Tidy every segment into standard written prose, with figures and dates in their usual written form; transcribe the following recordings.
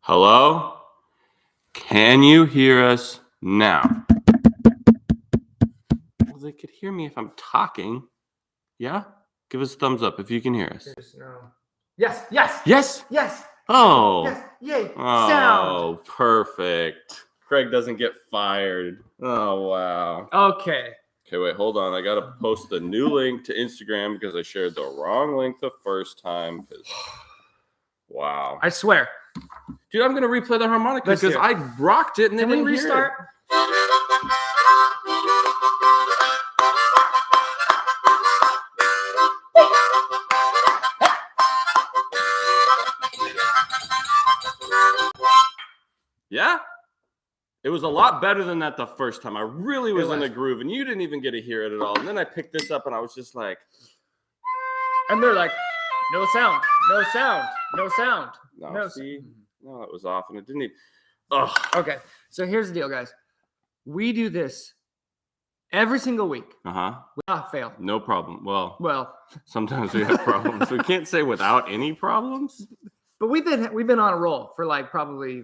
Hello? Can you hear us now? Well, they could hear me if I'm talking. Yeah? Give us a thumbs up if you can hear us. Yes, yes. Yes? Yes. Oh. Yes. Yay. Oh, Sound. perfect. Craig doesn't get fired. Oh, wow. Okay. Okay, wait, hold on. I got to post the new link to Instagram because I shared the wrong link the first time. Wow. I swear. Dude, I'm going to replay the harmonica Let's because do it. I rocked it and Can they we didn't hear it. restart? Yeah? It was a lot better than that the first time. I really was in was. a groove, and you didn't even get to hear it at all. And then I picked this up, and I was just like... And they're like, no sound, no sound, no sound. No, see? No, it was off, and it didn't even... Ugh. Okay, so here's the deal, guys. We do this every single week Uh-huh. without fail. No problem. Well, sometimes we have problems. We can't say without any problems. but we've been on a roll for like probably...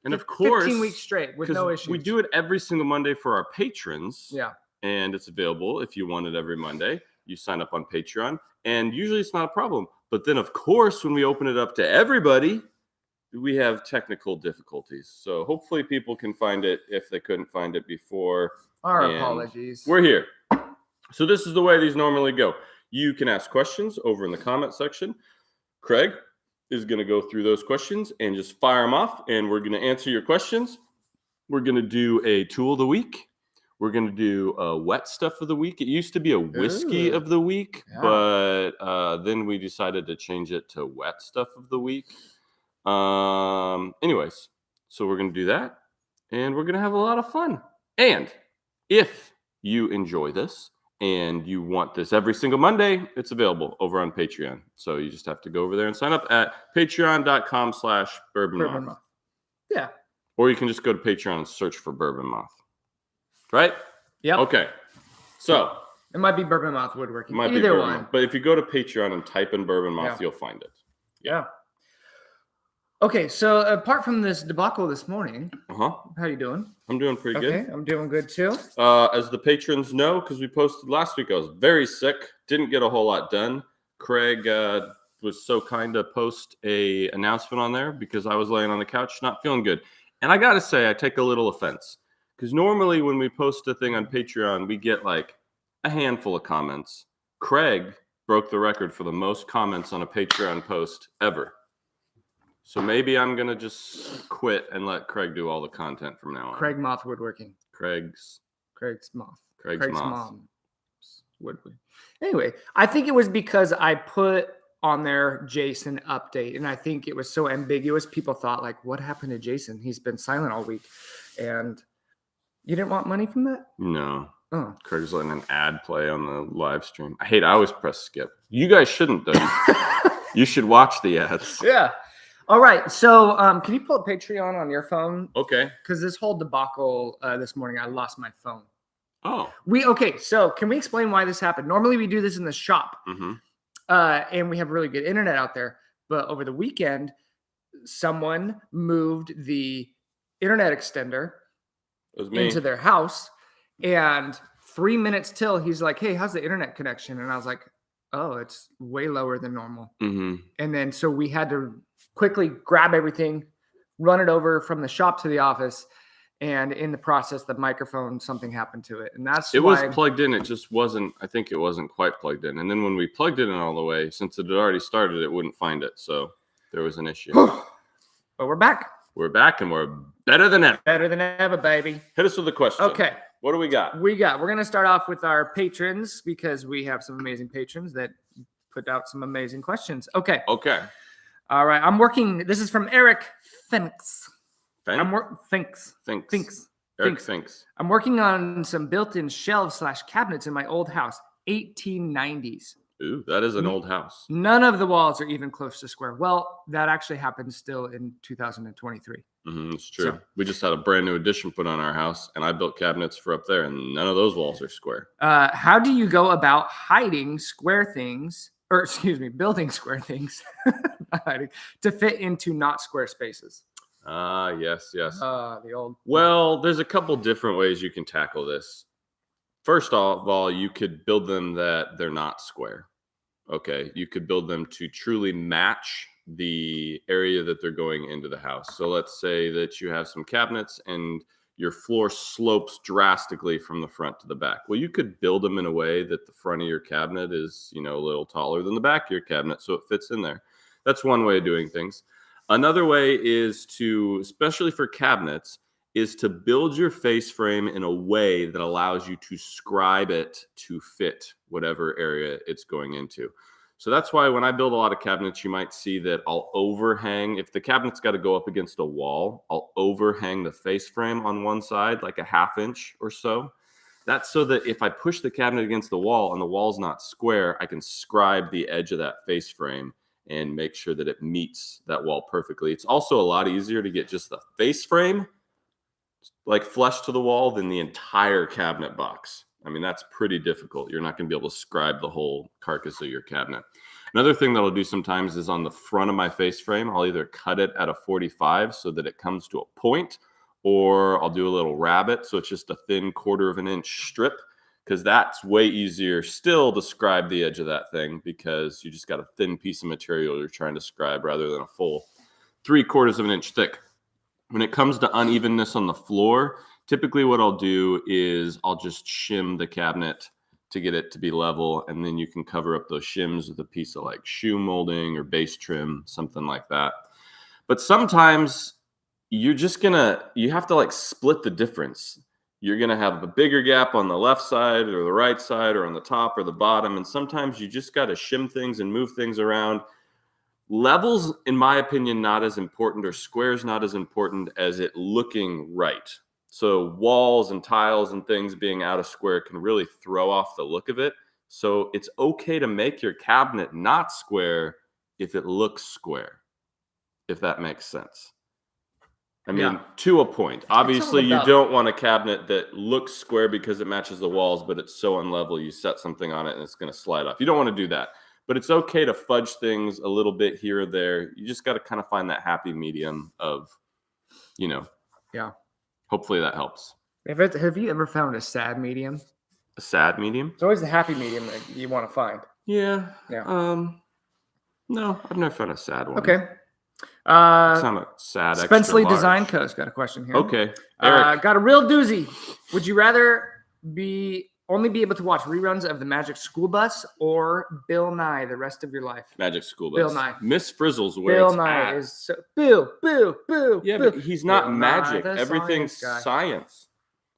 And of course, 15 weeks straight with no issues. We do it every single Monday for our patrons. Yeah. And it's available if you want it every Monday. You sign up on Patreon, and usually it's not a problem. But then, of course, when we open it up to everybody, we have technical difficulties. So hopefully people can find it if they couldn't find it before. Our And apologies. We're here. So this is the way these normally go. You can ask questions over in the comment section. Craig is going to go through those questions and just fire them off, and we're going to answer your questions. We're going to do a tool of the week. We're going to do a wet stuff of the week. It used to be a whiskey of the week, but then we decided to change it to wet stuff of the week. Anyways, so we're going to do that, and we're going to have a lot of fun. And if you enjoy this, and you want this every single Monday, it's available over on Patreon. So you just have to go over there and sign up at patreon.com/bourbon moth. Yeah. Or you can just go to Patreon and search for Bourbon Moth. Right? Yep. Okay. So it might be Bourbon Moth Woodworking. Might Either be Bourbon one. Moth. But if you go to Patreon and type in Bourbon Moth, you'll find it. Yeah. Okay, so apart from this debacle this morning, how you doing? I'm doing pretty good. Okay, I'm doing good too. As the patrons know, because we posted last week, I was very sick, didn't get a whole lot done. Craig was so kind to post a announcement on there because I was laying on the couch not feeling good. And I got to say, I take a little offense because normally when we post a thing on Patreon, we get like a handful of comments. Craig broke the record for the most comments on a Patreon post ever. So maybe I'm going to just quit and let Craig do all the content from now on. Craig Moth Woodworking. Craig's Moth. Craig's mom. Woodworking. Anyway, I think it was because I put on there Jason update, and I think it was so ambiguous. People thought like, what happened to Jason? He's been silent all week. And you didn't want money from that? No. Oh. Craig's letting an ad play on the live stream. I always press skip. You guys shouldn't, though. You should watch the ads. Yeah. All right, so can you pull up Patreon on your phone? Okay. Because this whole debacle this morning, I lost my phone. Oh. Okay, so can we explain why this happened? Normally we do this in the shop, and we have really good internet out there. But over the weekend, someone moved the internet extender into their house, and 3 minutes till he's like, "Hey, how's the internet connection?" And I was like, "Oh, it's way lower than normal." And then so we had to quickly grab everything, run it over from the shop to the office, and in the process, the microphone, something happened to it. And that's it was plugged in. It just wasn't, I think it wasn't quite plugged in. And then when we plugged it in all the way, since it had already started, it wouldn't find it. So there was an issue. But we're back. We're back, and we're better than ever. Better than ever, baby. Hit us with a question. Okay. What do we got? We're going to start off with our patrons because we have some amazing patrons that put out some amazing questions. Okay. All right. I'm working. This is from Eric Finks. Finks. Eric Finks. I'm working on some built-in shelves/cabinets in my old house, 1890s. Ooh, that is an old house. None of the walls are even close to square. Well, that actually happened still in 2023. It's true. So, we just had a brand new addition put on our house, and I built cabinets for up there, and none of those walls are square. How do you go about hiding square things, building square things to fit into not square spaces? Yes. The old. Well, there's a couple different ways you can tackle this. First of all, you could build them that they're not square. Okay, you could build them to truly match the area that they're going into the house. So let's say that you have some cabinets and your floor slopes drastically from the front to the back. Well, you could build them in a way that the front of your cabinet is, a little taller than the back of your cabinet, so it fits in there. That's one way of doing things. Another way is to, especially for cabinets, is to build your face frame in a way that allows you to scribe it to fit whatever area it's going into. So that's why when I build a lot of cabinets, you might see that I'll overhang. If the cabinet's got to go up against a wall, I'll overhang the face frame on one side, like a 1/2 inch or so. That's so that if I push the cabinet against the wall and the wall's not square, I can scribe the edge of that face frame and make sure that it meets that wall perfectly. It's also a lot easier to get just the face frame like flush to the wall than the entire cabinet box. I mean, that's pretty difficult. You're not going to be able to scribe the whole carcass of your cabinet. Another thing that I'll do sometimes is on the front of my face frame, I'll either cut it at a 45 so that it comes to a point, or I'll do a little rabbet. So it's just a thin 1/4 of an inch strip, because that's way easier still to scribe the edge of that thing, because you just got a thin piece of material you're trying to scribe rather than a full 3/4 of an inch thick. When it comes to unevenness on the floor, typically what I'll do is I'll just shim the cabinet to get it to be level, and then you can cover up those shims with a piece of like shoe molding or base trim, something like that. But sometimes you have to like split the difference. You're going to have a bigger gap on the left side or the right side or on the top or the bottom, and sometimes you just got to shim things and move things around. Levels, in my opinion, not as important, or squares not as important as it looking right. So walls and tiles and things being out of square can really throw off the look of it. So it's okay to make your cabinet not square if it looks square, if that makes sense. I mean, to a point. Obviously, you don't want a cabinet that looks square because it matches the walls, but it's so unlevel, you set something on it and it's going to slide off. You don't want to do that. But it's okay to fudge things a little bit here or there. You just got to kind of find that happy medium of, hopefully that helps. Have you ever found a sad medium? A sad medium? It's always the happy medium that you want to find. Yeah. No, I've never found a sad one. Okay. It's not a sad Spenceley Design Co.'s got a question here. Okay. Eric. Got a real doozy. Would you rather only be able to watch reruns of the Magic School Bus or Bill Nye the rest of your life? Magic School Bus. Bill Nye. Miss Frizzle's where Bill it's Nye at. is so Bill. Yeah, Bill. but he's not Bill magic. Nye, Everything's science.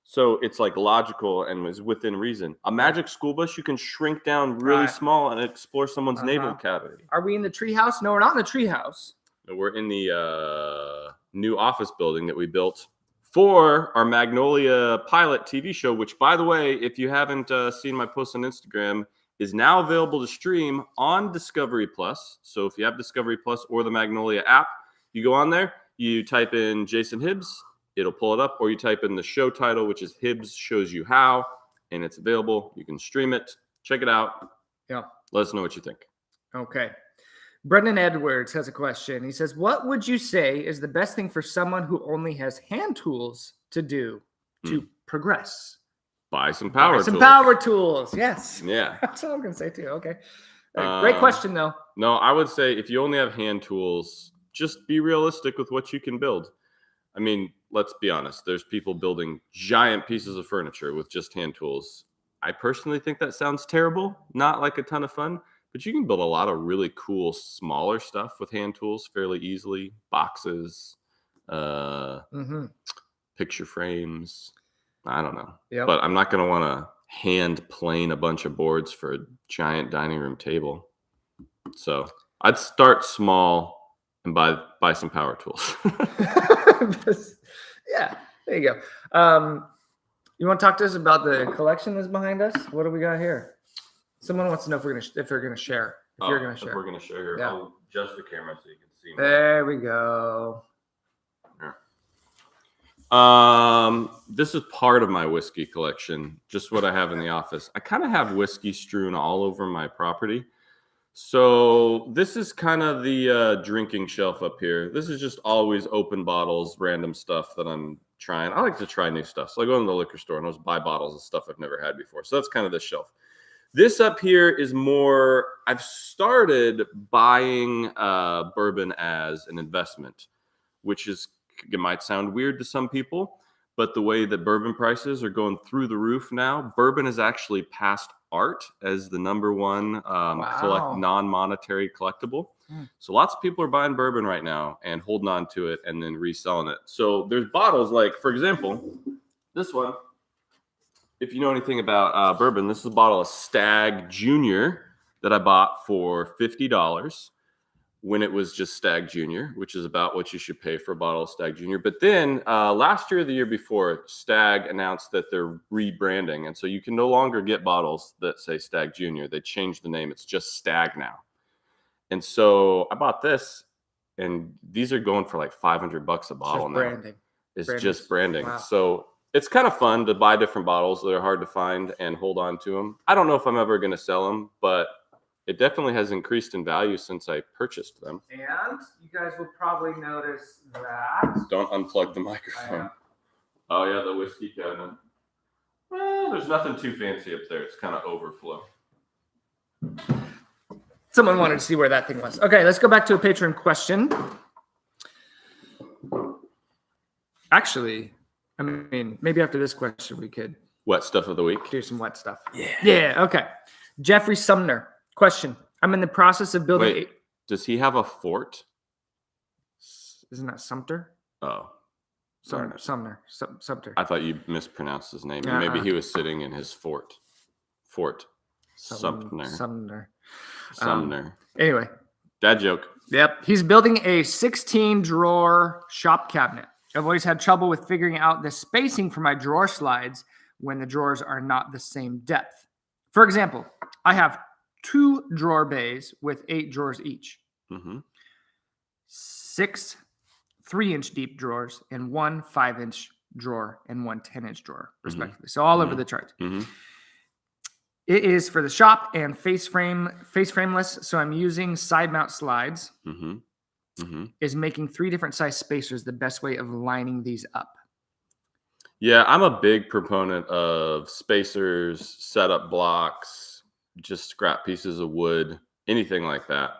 So it's like logical and is within reason. A Magic School Bus, you can shrink down really small and explore someone's navel cavity. Are we in the treehouse? No, we're not in the treehouse. We're in the new office building that we built for our Magnolia pilot TV show, which, by the way, if you haven't seen my post on Instagram, is now available to stream on Discovery Plus. So if you have Discovery Plus or the Magnolia app, you go on there, you type in Jason Hibbs, it'll pull it up, or you type in the show title, which is Hibbs Shows You How, and it's available. You can stream it, check it out. Yeah. Let us know what you think. Okay. Brendan Edwards has a question. He says, what would you say is the best thing for someone who only has hand tools to do to progress? Buy some power tools. Some power tools. Yes. Yeah. That's what I'm going to say too. Okay. Great question though. No, I would say if you only have hand tools, just be realistic with what you can build. I mean, let's be honest. There's people building giant pieces of furniture with just hand tools. I personally think that sounds terrible. Not like a ton of fun. But you can build a lot of really cool, smaller stuff with hand tools fairly easily. Boxes, picture frames. I don't know. Yep. But I'm not going to want to hand plane a bunch of boards for a giant dining room table. So I'd start small and buy some power tools. Yeah, there you go. You want to talk to us about the collection that's behind us? What do we got here? Someone wants to know if they're gonna share. If you're gonna share. If we're gonna share here, I'll adjust the camera so you can see me. There we go. This is part of my whiskey collection. Just what I have in the office. I kind of have whiskey strewn all over my property. So this is kind of the drinking shelf up here. This is just always open bottles, random stuff that I'm trying. I like to try new stuff. So I go in the liquor store and I'll just buy bottles of stuff I've never had before. So that's kind of the shelf. This up here is more, I've started buying bourbon as an investment, which is, it might sound weird to some people, but the way that bourbon prices are going through the roof now, bourbon is actually past art as the number one non-monetary collectible. So lots of people are buying bourbon right now and holding on to it and then reselling it. So there's bottles like, for example, this one. If you know anything about bourbon, this is a bottle of Stag Junior that I bought for $50 when it was just Stag Junior, which is about what you should pay for a bottle of Stag Junior. But then last year or the year before, Stag announced that they're rebranding. And so you can no longer get bottles that say Stag Junior. They changed the name. It's just Stag now. And so I bought this, and these are going for like $500 a bottle now. Branding. It's just branding. Wow. So it's kind of fun to buy different bottles that are hard to find and hold on to them. I don't know if I'm ever going to sell them, but it definitely has increased in value since I purchased them. And you guys will probably notice that. Don't unplug the microphone. Oh, yeah, the whiskey cabinet. Well, there's nothing too fancy up there. It's kind of overflow. Someone wanted to see where that thing was. Okay, let's go back to a patron question. Actually, I mean, maybe after this question we could. Wet stuff of the week? Do some wet stuff. Yeah, okay. Jeffrey Sumner. Question. I'm in the process of building. Wait, does he have a fort? Isn't that Sumter? Oh. Sumter. I thought you mispronounced his name. Maybe he was sitting in his fort. Sumner. Anyway. Dad joke. Yep. He's building a 16-drawer shop cabinet. I've always had trouble with figuring out the spacing for my drawer slides when the drawers are not the same depth. For example, I have 2 drawer bays with 8 drawers each. 6 3-inch deep drawers and 1 5-inch drawer and 1 10-inch drawer, respectively. So all over the chart. It is for the shop and face frameless. So I'm using side mount slides. Is making 3 different size spacers the best way of lining these up? Yeah, I'm a big proponent of spacers, setup blocks, just scrap pieces of wood, anything like that.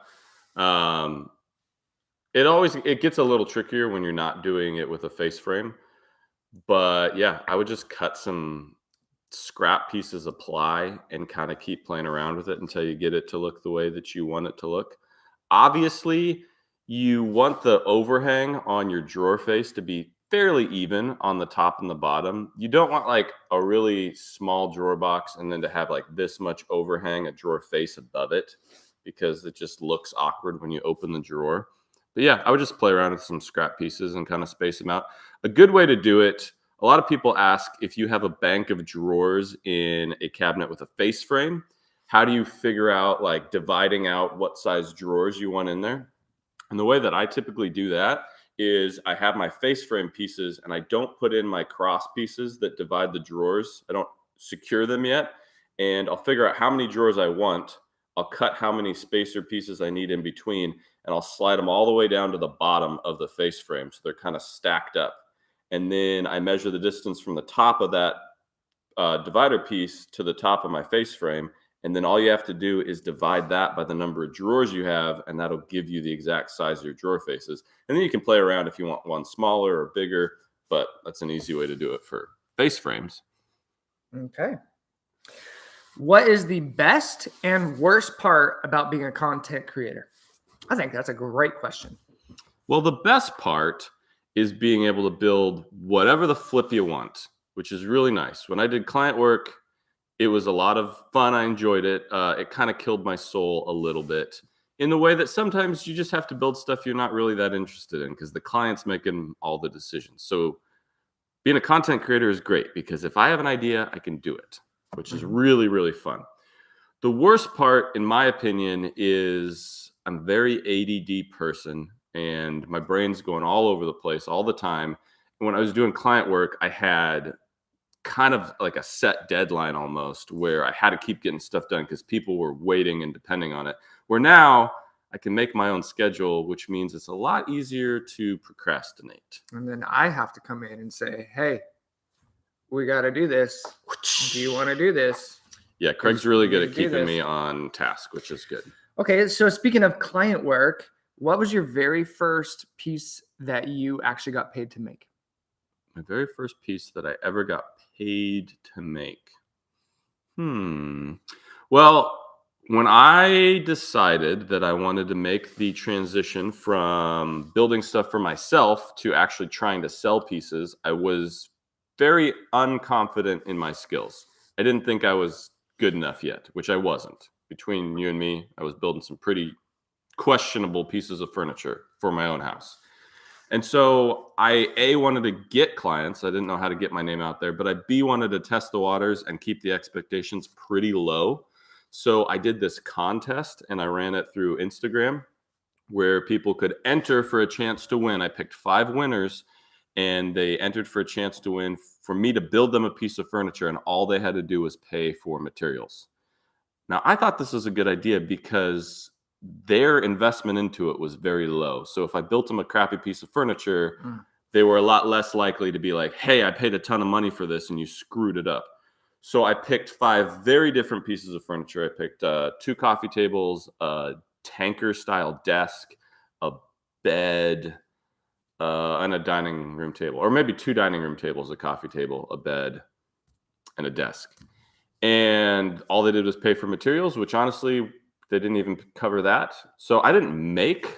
It gets a little trickier when you're not doing it with a face frame. But yeah, I would just cut some scrap pieces of ply and kind of keep playing around with it until you get it to look the way that you want it to look. Obviously, you want the overhang on your drawer face to be fairly even on the top and the bottom. You don't want like a really small drawer box and then to have like this much overhang, a drawer face above it, because it just looks awkward when you open the drawer. But yeah, I would just play around with some scrap pieces and kind of space them out. A good way to do it, a lot of people ask if you have a bank of drawers in a cabinet with a face frame, how do you figure out like dividing out what size drawers you want in there? And the way that I typically do that is I have my face frame pieces and I don't put in my cross pieces that divide the drawers. I don't secure them yet. And I'll figure out how many drawers I want. I'll cut how many spacer pieces I need in between, and I'll slide them all the way down to the bottom of the face frame. So they're kind of stacked up. And then I measure the distance from the top of that divider piece to the top of my face frame. And then all you have to do is divide that by the number of drawers you have, and that'll give you the exact size of your drawer faces. And then you can play around if you want one smaller or bigger, but that's an easy way to do it for face frames. Okay. What is the best and worst part about being a content creator? I think that's a great question. Well, the best part is being able to build whatever the flip you want, which is really nice. When I did client work, it was a lot of fun. I enjoyed it. It kind of killed my soul a little bit in the way that sometimes you just have to build stuff you're not really that interested in because the client's making all the decisions. So being a content creator is great because if I have an idea, I can do it, which is really, really fun. The worst part, in my opinion, is I'm a very ADD person and my brain's going all over the place all the time. And when I was doing client work, I had kind of like a set deadline almost, where I had to keep getting stuff done because people were waiting and depending on it. Where now I can make my own schedule, which means it's a lot easier to procrastinate. And then I have to come in and say, hey, we got to do this. Do you want to do this? Yeah, Craig's really good at keeping me on task, which is good. Okay, so speaking of client work, what was your very first piece that you actually got paid to make? My very first piece that I ever got paid to make. Well, when I decided that I wanted to make the transition from building stuff for myself to actually trying to sell pieces, I was very unconfident in my skills. I didn't think I was good enough yet, which I wasn't. Between you and me, I was building some pretty questionable pieces of furniture for my own house. And so I wanted to get clients. I didn't know how to get my name out there, but I wanted to test the waters and keep the expectations pretty low. So I did this contest and I ran it through Instagram where people could enter for a chance to win. I picked 5 winners and they entered for a chance to win for me to build them a piece of furniture, and all they had to do was pay for materials. Now, I thought this was a good idea because their investment into it was very low. So if I built them a crappy piece of furniture, they were a lot less likely to be like, hey, I paid a ton of money for this and you screwed it up. So I picked 5 very different pieces of furniture. I picked 2 coffee tables, a tanker style desk, a bed, and a dining room table, or maybe 2 dining room tables, a coffee table, a bed, and a desk. And all they did was pay for materials, which honestly, they didn't even cover that. So I didn't make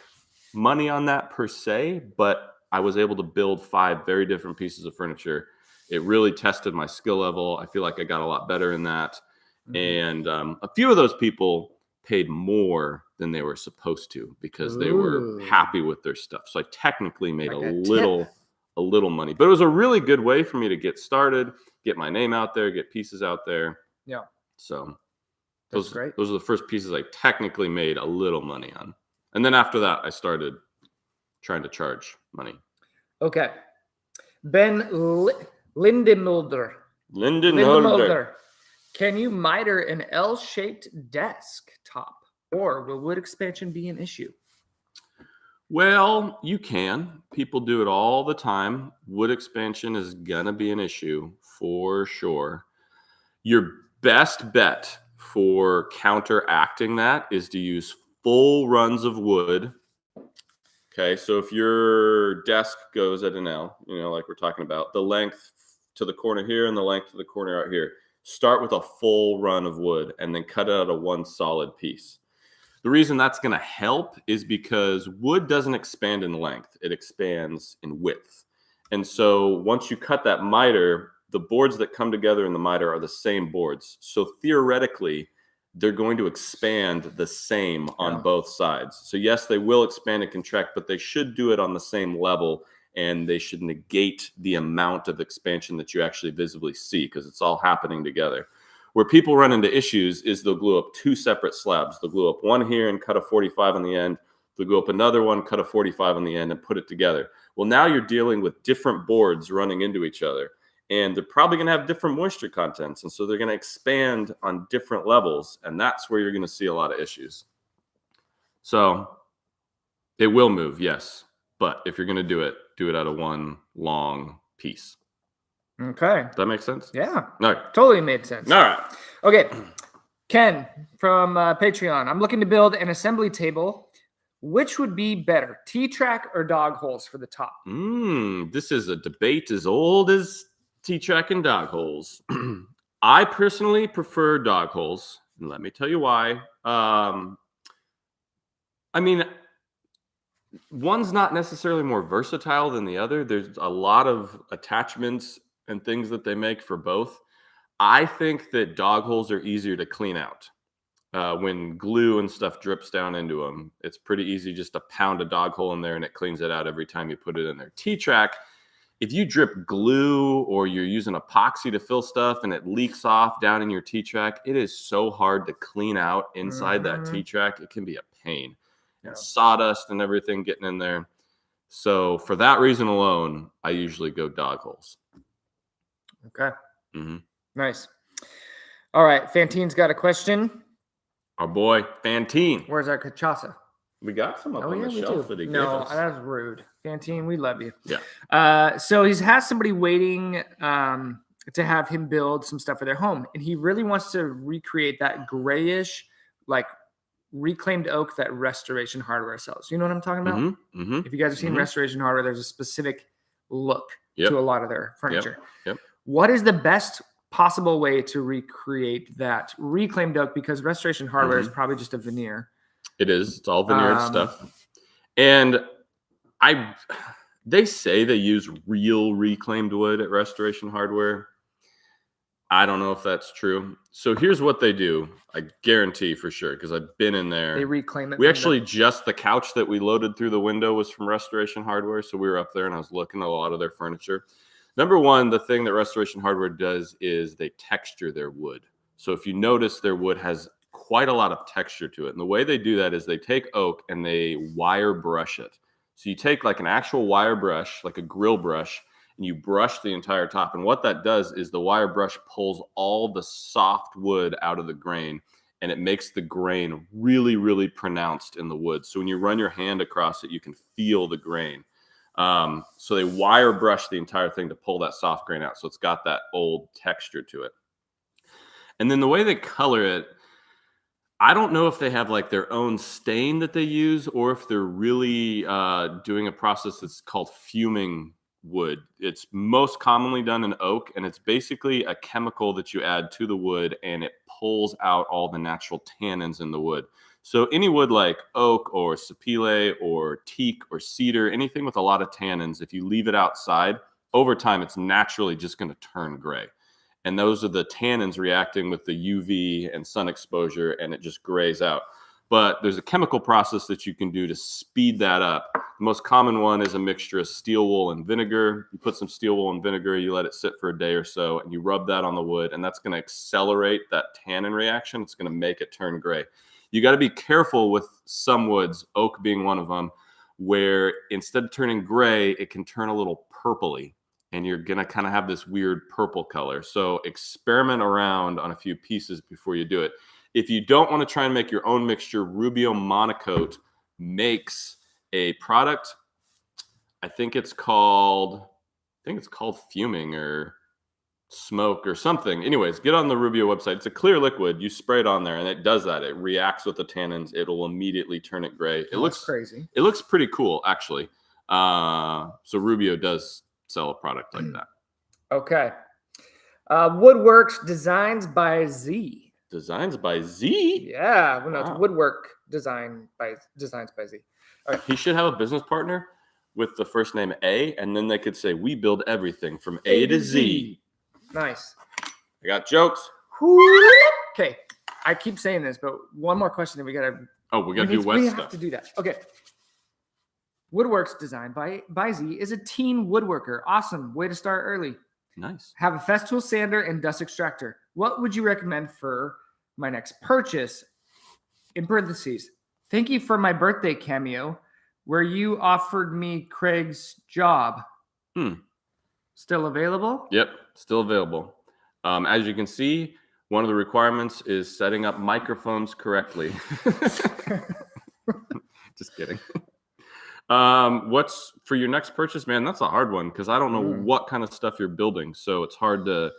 money on that per se, but I was able to build 5 very different pieces of furniture. It really tested my skill level. I feel like I got a lot better in that. And a few of those people paid more than they were supposed to because they were happy with their stuff. So I technically made Like a little money, but it was a really good way for me to get started, get my name out there, get pieces out there. Yeah. So That's great. Those are the first pieces I technically made a little money on. And then after that, I started trying to charge money. Okay. Ben Lindemulder. Can you miter an L-shaped desk top, or will wood expansion be an issue? Well, you can. People do it all the time. Wood expansion is going to be an issue for sure. Your best bet for counteracting that is to use full runs of wood. Okay, so if your desk goes at an L, like we're talking about, the length to the corner here and the length to the corner out here, start with a full run of wood and then cut it out of one solid piece. The reason that's going to help is because wood doesn't expand in length, it expands in width. And so once you cut that miter, the boards that come together in the miter are the same boards. So theoretically, they're going to expand the same on both sides. So yes, they will expand and contract, but they should do it on the same level, and they should negate the amount of expansion that you actually visibly see because it's all happening together. Where people run into issues is they'll glue up 2 separate slabs. They'll glue up one here and cut a 45 on the end. They'll glue up another one, cut a 45 on the end, and put it together. Well, now you're dealing with different boards running into each other. And they're probably going to have different moisture contents. And so they're going to expand on different levels. And that's where you're going to see a lot of issues. So it will move, yes. But if you're going to do it out of one long piece. Okay. Does that make sense? Yeah. No. Totally made sense. All right. Okay. Ken from Patreon. I'm looking to build an assembly table. Which would be better, Ttrack or dog holes for the top? This is a debate as old as Ttrack and dog holes. I personally prefer dog holes, and let me tell you why. I mean, one's not necessarily more versatile than the other. There's a lot of attachments and things that they make for both. I think that dog holes are easier to clean out. When glue and stuff drips down into them, it's pretty easy just to pound a dog hole in there and it cleans it out every time you put it in there. Ttrack, if you drip glue or you're using epoxy to fill stuff and it leaks off down in your Ttrack, it is so hard to clean out inside that Ttrack. It can be a pain. And sawdust and everything getting in there. So for that reason alone, I usually go dog holes. Okay. Mm-hmm. Nice. All right. Fantine's got a question. Our boy Fantine. Where's our cachaça? We got some up on the we shelf do. that he gave No, us. that's rude. Fantine, we love you. Yeah. So he's has somebody waiting to have him build some stuff for their home. And he really wants to recreate that grayish, like reclaimed oak that Restoration Hardware sells. You know what I'm talking about? Mm-hmm. Mm-hmm. If you guys have seen Restoration Hardware, there's a specific look to a lot of their furniture. Yep. What is the best possible way to recreate that reclaimed oak? Because Restoration Hardware is probably just a veneer. It is. It's all veneered stuff. And they say they use real reclaimed wood at Restoration Hardware. I don't know if that's true. So here's what they do. I guarantee for sure, because I've been in there. They reclaim it. We actually just the couch that we loaded through the window was from Restoration Hardware. So we were up there and I was looking at a lot of their furniture. Number one, the thing that Restoration Hardware does is they texture their wood. So if you notice, their wood has quite a lot of texture to it. And the way they do that is they take oak and they wire brush it. So you take like an actual wire brush, like a grill brush, and you brush the entire top. And what that does is the wire brush pulls all the soft wood out of the grain, and it makes the grain really, really pronounced in the wood. So when you run your hand across it, you can feel the grain. So they wire brush the entire thing to pull that soft grain out. So it's got that old texture to it. And then the way they color it, I don't know if they have like their own stain that they use or if they're really doing a process that's called fuming wood. It's most commonly done in oak, and it's basically a chemical that you add to the wood and it pulls out all the natural tannins in the wood. So any wood like oak or sapele or teak or cedar, anything with a lot of tannins, if you leave it outside, over time it's naturally just going to turn gray. And those are the tannins reacting with the UV and sun exposure, and it just grays out. But there's a chemical process that you can do to speed that up. The most common one is a mixture of steel wool and vinegar. You put some steel wool and vinegar, you let it sit for a day or so, and you rub that on the wood, and that's going to accelerate that tannin reaction. It's going to make it turn gray. You got to be careful with some woods, oak being one of them, where instead of turning gray, it can turn a little purpley, and you're going to kind of have this weird purple color. So experiment around on a few pieces before you do it. If you don't want to try and make your own mixture, Rubio Monocoat makes a product. I think it's called fuming or smoke or something. Anyways, get on the Rubio website. It's a clear liquid. You spray it on there and it does that. It reacts with the tannins. It'll immediately turn it gray. It looks crazy. It looks pretty cool, actually. So Rubio does sell a product like that. Okay. Woodworks Designs by Z. Designs by Z? Yeah. Well, no, Wow. it's Woodwork Designs by Z. All right. He should have a business partner with the first name A, and then they could say, we build everything from A to Z. Nice. I got jokes. Okay. I keep saying this, but one more question that we got to... Oh, we got to do wet we stuff. We have to do that. Okay. Woodworks Design by Z is a teen woodworker. Awesome. Way to start early. Nice. Have a Festool sander and dust extractor. What would you recommend for my next purchase? In parentheses, thank you for my birthday cameo where you offered me Craig's job. Still available? Yep, still available. As you can see, one of the requirements is setting up microphones correctly. Just kidding. What's for your next purchase, man? That's a hard one because I don't know what kind of stuff you're building. So it's hard to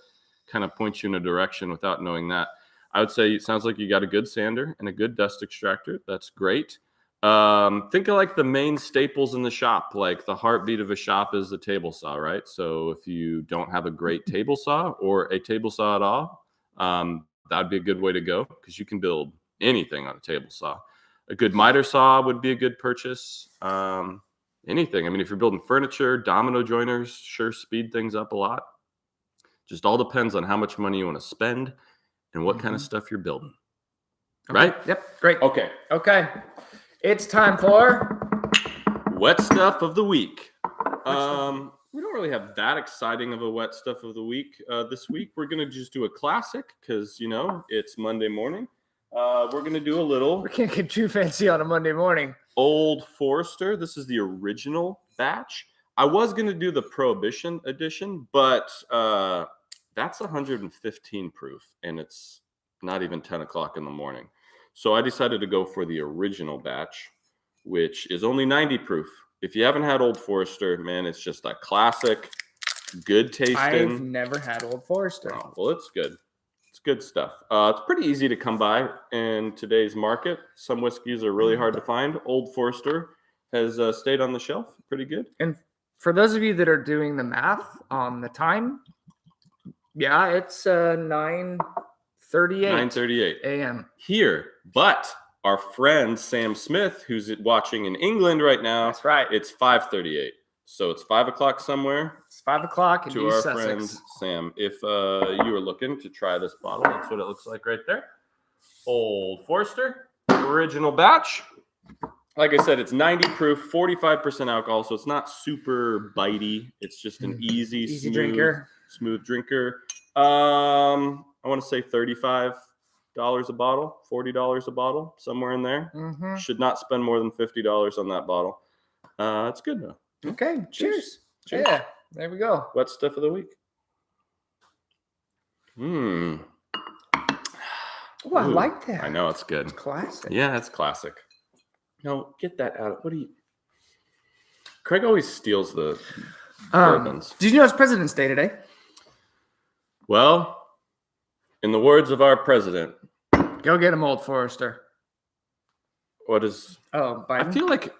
kind of point you in a direction without knowing that. I would say it sounds like you got a good sander and a good dust extractor. That's great. Think of like the main staples in the shop, like the heartbeat of a shop is the table saw, right? So if you don't have a great table saw or a table saw at all, that'd be a good way to go because you can build anything on a table saw. A good miter saw would be a good purchase. Anything. I mean, if you're building furniture, domino joiners, sure, speed things up a lot. Just all depends on how much money you want to spend and what kind of stuff you're building. Okay. Right? Yep. Great. Okay. It's time for wet stuff of the week. We don't really have that exciting of a wet stuff of the week this week. We're going to just do a classic because, you know, it's Monday morning. We're going to do a little... We can't get too fancy on a Monday morning. Old Forester. This is the original batch. I was going to do the Prohibition edition, but that that's 115 proof, and it's not even 10 o'clock in the morning. So I decided to go for the original batch, which is only 90 proof. If you haven't had Old Forester, man, it's just a classic, good tasting. I've never had Old Forester. Oh, well, it's good. It's good stuff. It's pretty easy to come by in today's market. Some whiskeys are really hard to find. Old Forester has stayed on the shelf pretty good. And for those of you that are doing the math on the time, yeah, it's 9:38 a.m. here. But our friend Sam Smith, who's watching in England right now, That's right. it's 5:38. So it's 5 o'clock somewhere. It's 5 o'clock in To East our Sussex. friend Sam. If you are looking to try this bottle, that's what it looks like right there. Old Forester, original batch. Like I said, it's 90 proof, 45% alcohol, so it's not super bitey. It's just an easy smooth drinker. Smooth drinker. I want to say $35 a bottle, $40 a bottle, somewhere in there. Mm-hmm. Should not spend more than $50 on that bottle. It's good though. Okay, cheers. Cheers. Yeah, there we go. Wet stuff of the week. Oh, I like that. I know, it's good. It's classic. Yeah, it's classic. No, get that out. What do you... Craig always steals the bourbons. Did you know it's President's Day today? Well, in the words of our president, Go get him, Old Forester. what is... Oh, Biden. I feel like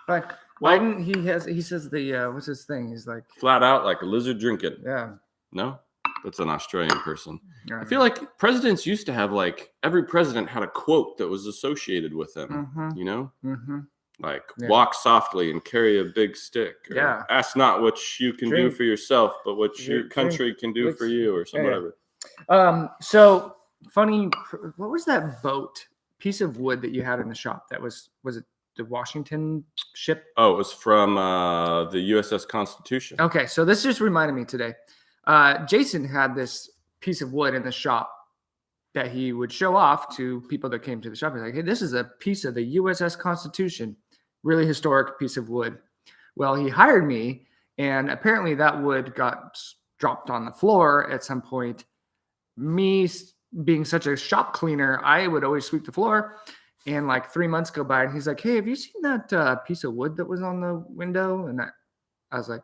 But Well- Biden, he says the what's his thing? He's like, flat out like a lizard drinking. yeah. No? That's an Australian person. yeah. I feel like presidents used to have like... Every president had a quote that was associated with them. Mhm. You know? Mm-hmm. Like, Yeah. walk softly and carry a big stick. Or, Yeah. ask not what you can do Drink- for yourself, but what your drink- country can do for you, or some yeah. whatever. So funny. What was that piece of wood that you had in the shop? That was it the Washington ship? Oh, it was from the USS Constitution. Okay, so this just reminded me today. Jason had this piece of wood in the shop that he would show off to people that came to the shop. He's like, hey, this is a piece of the USS Constitution, really historic piece of wood. Well, he hired me, and apparently that wood got dropped on the floor at some point. Me being such a shop cleaner, I would always sweep the floor. And like 3 months go by, and he's like, hey, have you seen that piece of wood that was on the window? And I was like,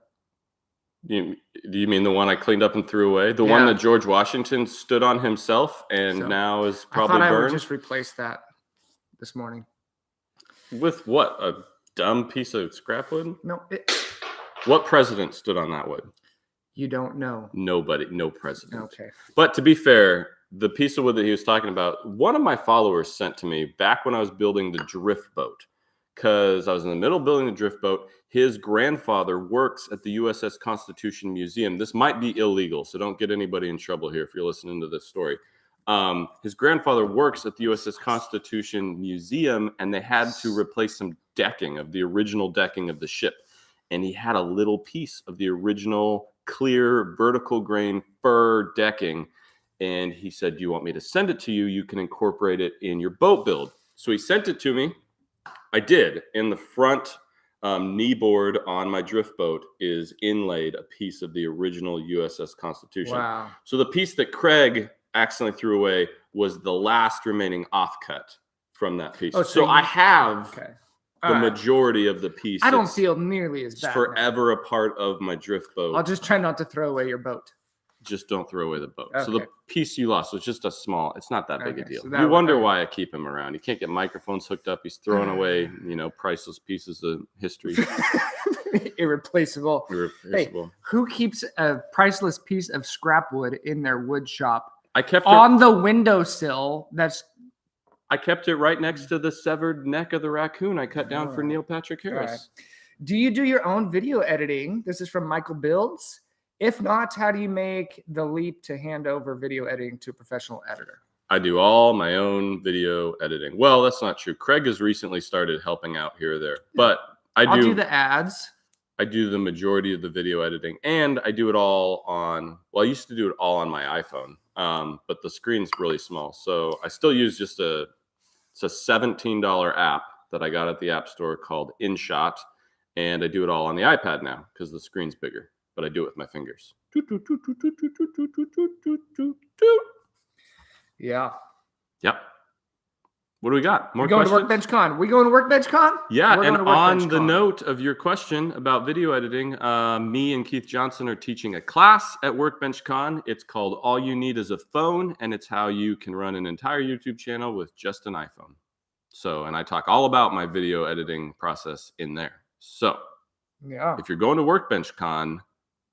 Do you mean the one I cleaned up and threw away? The one Yeah. that George Washington stood on himself and So, now is I probably thought I would burned? just replace that this morning. With what? A dumb piece of scrap wood? No, What president stood on that wood? you don't know. Nobody. No president. Okay. But to be fair, the piece of wood that he was talking about, one of my followers sent to me back when I was building the drift boat, because I was in the middle of building the drift boat. His grandfather works at the USS Constitution Museum. This might be illegal, so don't get anybody in trouble here if you're listening to this story. His grandfather works at the USS Constitution Museum, and they had to replace some decking of the original decking of the ship. And he had a little piece of the original clear vertical grain fir decking. And he said, do you want me to send it to you? You can incorporate it in your boat build. So he sent it to me. I did. In the front knee board on my drift boat is inlaid a piece of the original USS Constitution. Wow. So the piece that Craig accidentally threw away was the last remaining offcut from that piece. Oh, so I have Okay. the majority of the piece. I don't It's feel nearly as bad. now. forever a part of my drift boat. I'll just try not to throw away your boat. Just don't throw away the boat. So Okay. the piece you lost was just a small, it's not that big a Okay, deal. so that You would- wonder okay. why I keep him around. He can't get microphones hooked up. He's throwing away, priceless pieces of history. Irreplaceable. Irreplaceable. Who keeps a priceless piece of scrap wood in their wood shop I kept on the windowsill? I kept it right next to the severed neck of the raccoon I cut down for Alright. Neil Patrick Harris. Alright. Do you do your own video editing? This is from Michael Builds. If not, how do you make the leap to hand over video editing to a professional editor? I do all my own video editing. Well, that's not true. Craig has recently started helping out here or there, but I'll do the ads. I do the majority of the video editing, and I do it all on, well, I used to do it all on my iPhone, but the screen's really small. So I still use it's a $17 app that I got at the App Store called InShot, and I do it all on the iPad now because the screen's bigger. but I do it with my fingers. Yeah. Yep. What do we got? More We going to questions? Workbench Con. We going to Workbench Con? Yeah, We're and going to Workbench on the Con. note of your question about video editing, me and Keith Johnson are teaching a class at Workbench Con. It's called All You Need Is a Phone, and it's how you can run an entire YouTube channel with just an iPhone. So, and I talk all about my video editing process in there. So, Yeah. if you're going to Workbench Con,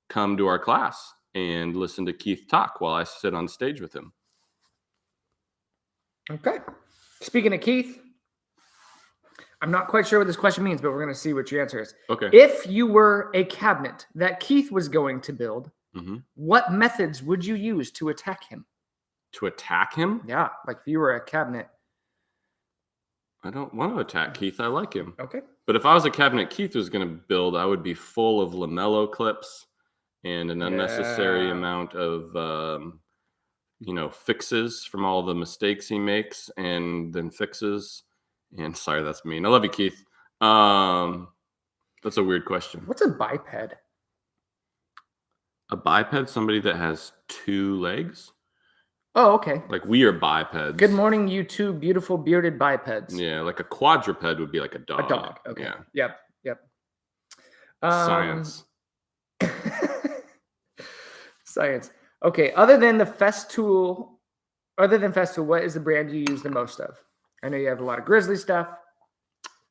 come to our class and listen to Keith talk while I sit on stage with him. Okay. Speaking of Keith, I'm not quite sure what this question means, but we're going to see what your answer is. Okay. If you were a cabinet that Keith was going to build, what methods would you use to attack him? To attack him? Yeah, like if you were a cabinet. I don't want to attack Keith. I like him. Okay. But if I was a cabinet Keith was going to build, I would be full of lamello clips and an unnecessary amount of, fixes from all the mistakes he makes and then fixes. And sorry, that's mean. I love you, Keith. That's a weird question. What's a biped? A biped, somebody that has two legs. Oh, okay. Like we are bipeds. Good morning, you two beautiful bearded bipeds. Yeah, like a quadruped would be like a dog. A dog. Okay. Yeah. Yep. Science. Science. Okay. Other than Festool, what is the brand you use the most of? I know you have a lot of Grizzly stuff.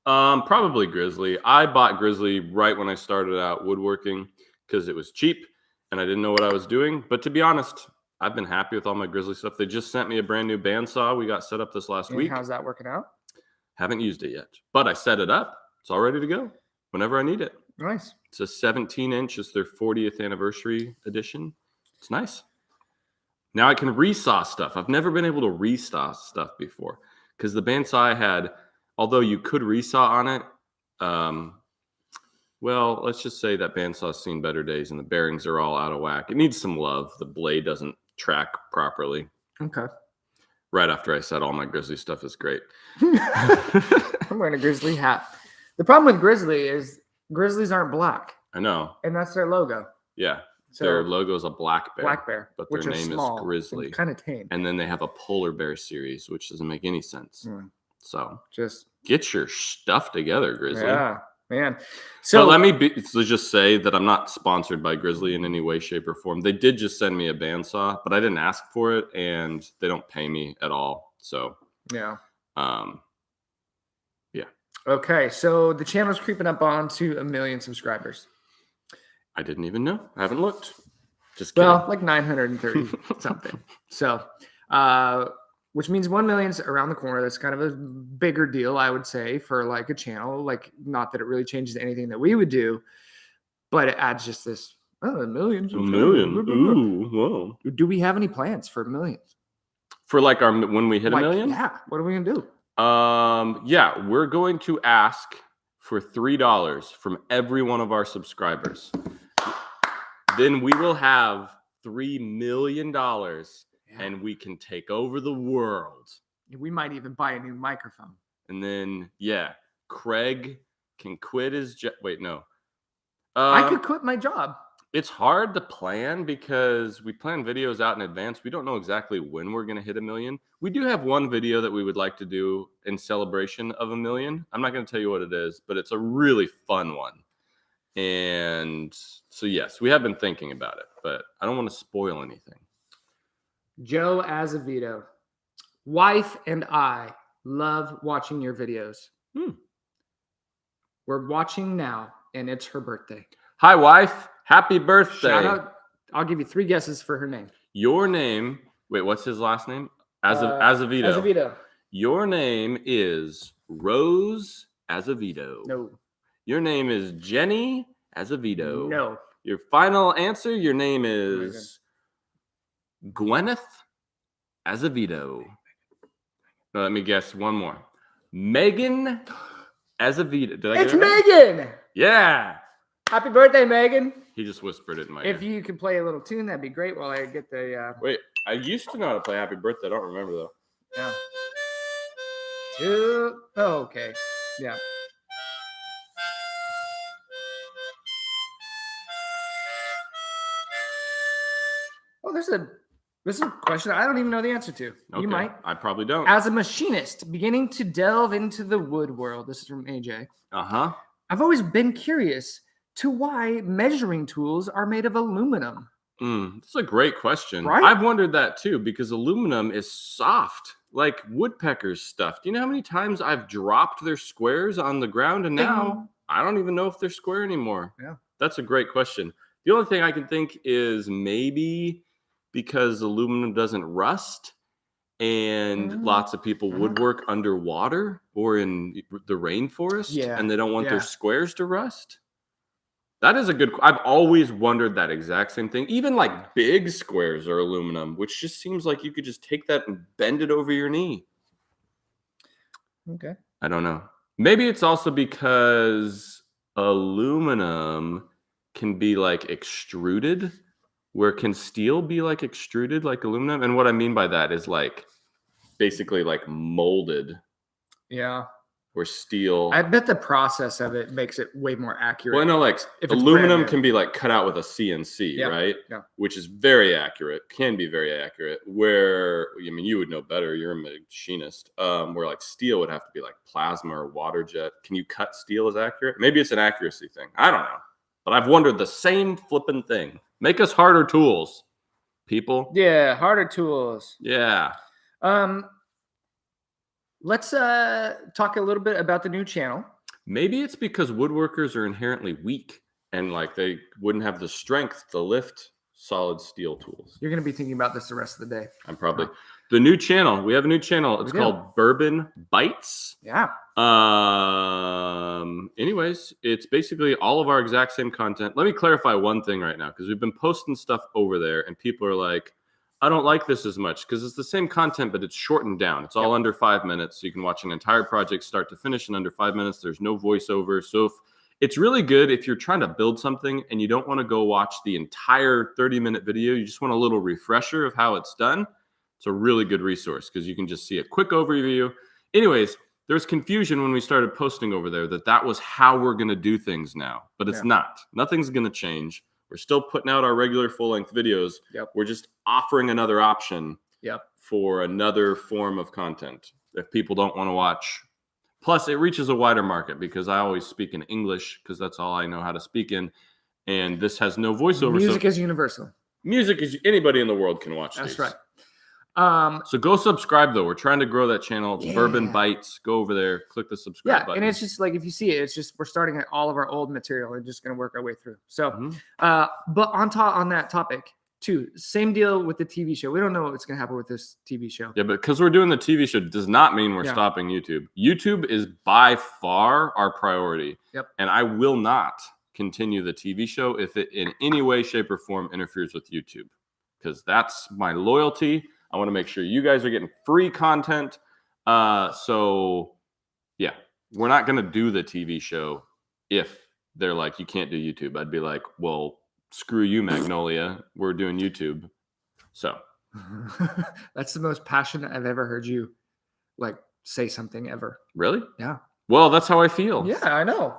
Probably Grizzly. I bought Grizzly right when I started out woodworking because it was cheap and I didn't know what I was doing. But to be honest, I've been happy with all my Grizzly stuff. They just sent me a brand new bandsaw. We got set up this last week. How's that working out? Haven't used it yet, but I set it up. It's all ready to go whenever I need it. Nice. It's a 17-inch. It's their 40th anniversary edition. It's nice. Now I can resaw stuff. I've never been able to resaw stuff before because the bandsaw I had, although you could resaw on it, well, let's just say that bandsaw's seen better days and the bearings are all out of whack. It needs some love. The blade doesn't track properly. Okay. Right after I said all my Grizzly stuff is great. I'm wearing a Grizzly hat. The problem with Grizzly is Grizzlies aren't black. I know. And that's their logo. Yeah. So, their logo is a black bear. Black bear. But their name is Grizzly. Kind of tame. And then they have a polar bear series, which doesn't make any sense. So just get your stuff together, Grizzly. Yeah, man. So let's just say that I'm not sponsored by Grizzly in any way, shape, or form. They did just send me a bandsaw, but I didn't ask for it, and they don't pay me at all. So yeah. Yeah. Okay, so the channel's creeping up on to 1 million subscribers. I didn't even know. I haven't looked. Just kidding. Well, like 930 something. So, which means 1 million's around the corner. That's kind of a bigger deal, I would say, for like a channel. Like, not that it really changes anything that we would do, but it adds just this 1 million. 1 million. Ooh, whoa. Do we have any plans for millions? For like when we hit 1 million? Yeah. What are we gonna do? Yeah, we're going to ask for $3 from every one of our subscribers. Then we will have $3 million and we can take over the world. We might even buy a new microphone. And then, Craig can quit his job. Wait, no. I could quit my job. It's hard to plan because we plan videos out in advance. We don't know exactly when we're going to hit 1 million. We do have one video that we would like to do in celebration of 1 million. I'm not going to tell you what it is, but it's a really fun one. And so, yes, we have been thinking about it, but I don't want to spoil anything. Joe Azevedo, wife and I love watching your videos. We're watching now, and it's her birthday. Hi, wife. Happy birthday. Shout out. I'll give you 3 guesses for her name. Your name. Wait, what's his last name? Azevedo. Azevedo. Your name is Rose Azevedo. No. Your name is Jenny Azevedo. No. Your final answer, your name is Gwyneth Azevedo. No, let me guess one more. Megan Azevedo. Did I it's get it right? Megan. Yeah. Happy birthday, Megan. He just whispered it in my ear. If you could play a little tune, that'd be great while I get the... Wait, I used to know how to play Happy Birthday. I don't remember, though. Yeah. Oh, okay. Yeah. Well, this is a question I don't even know the answer to. Okay. You might. I probably don't. As a machinist, beginning to delve into the wood world, this is from AJ. Uh-huh. I've always been curious to why measuring tools are made of aluminum. That's a great question. Right? I've wondered that too, because aluminum is soft, like woodpeckers stuff. Do you know how many times I've dropped their squares on the ground and now I don't even know if they're square anymore? Yeah. That's a great question. The only thing I can think is maybe because aluminum doesn't rust and lots of people woodwork underwater or in the rainforest and they don't want their squares to rust. That is a good. I've always wondered that exact same thing. Even like big squares are aluminum, which just seems like you could just take that and bend it over your knee. Okay. I don't know. Maybe it's also because aluminum can be like extruded, where can steel be like extruded like aluminum? And what I mean by that is like basically like molded. Yeah. Or steel. I bet the process of it makes it way more accurate. Well, I know like aluminum can be like cut out with a CNC, right? Yeah. Which is very accurate, can be very accurate. Where, I mean, you would know better. You're a machinist. Where like steel would have to be like plasma or water jet. Can you cut steel as accurate? Maybe it's an accuracy thing. I don't know. But I've wondered the same flipping thing. Make us harder tools, people. Yeah, harder tools. Yeah. Let's talk a little bit about the new channel. Maybe it's because woodworkers are inherently weak and like they wouldn't have the strength to lift solid steel tools. You're going to be thinking about this the rest of the day. I'm probably. The new channel. We have a new channel. It's called Bourbon Bites. Yeah. Anyways, it's basically all of our exact same content. Let me clarify one thing right now, because we've been posting stuff over there and people are like, I don't like this as much because it's the same content, but it's shortened down. It's all under 5 minutes. So you can watch an entire project start to finish in under 5 minutes. There's no voiceover. So it's really good if you're trying to build something and you don't want to go watch the entire 30-minute video. You just want a little refresher of how it's done. It's a really good resource because you can just see a quick overview. Anyways, there was confusion when we started posting over there that was how we're going to do things now, but it's not. Nothing's going to change. We're still putting out our regular full-length videos. We're just offering another option for another form of content if people don't want to watch. Plus, it reaches a wider market because I always speak in English because that's all I know how to speak in. And this has no voiceover. Music is universal. Music is anybody in the world can watch That's these. right. So go subscribe, though. We're trying to grow that channel. It's Bourbon Bites. Go over there, click the subscribe button. And it's just like, if you see it, it's just we're starting at all of our old material and just going to work our way through. So, but on that topic, too, same deal with the TV show. We don't know what's going to happen with this TV show. Yeah, but because we're doing the TV show does not mean we're stopping YouTube. YouTube is by far our priority. And I will not continue the TV show if it in any way, shape, or form interferes with YouTube, because that's my loyalty. I want to make sure you guys are getting free content. So, yeah, we're not going to do the TV show if they're like, you can't do YouTube. I'd be like, well, screw you, Magnolia. We're doing YouTube. So. That's the most passionate I've ever heard you like say something ever. Really? Yeah. Well, that's how I feel. Yeah, I know.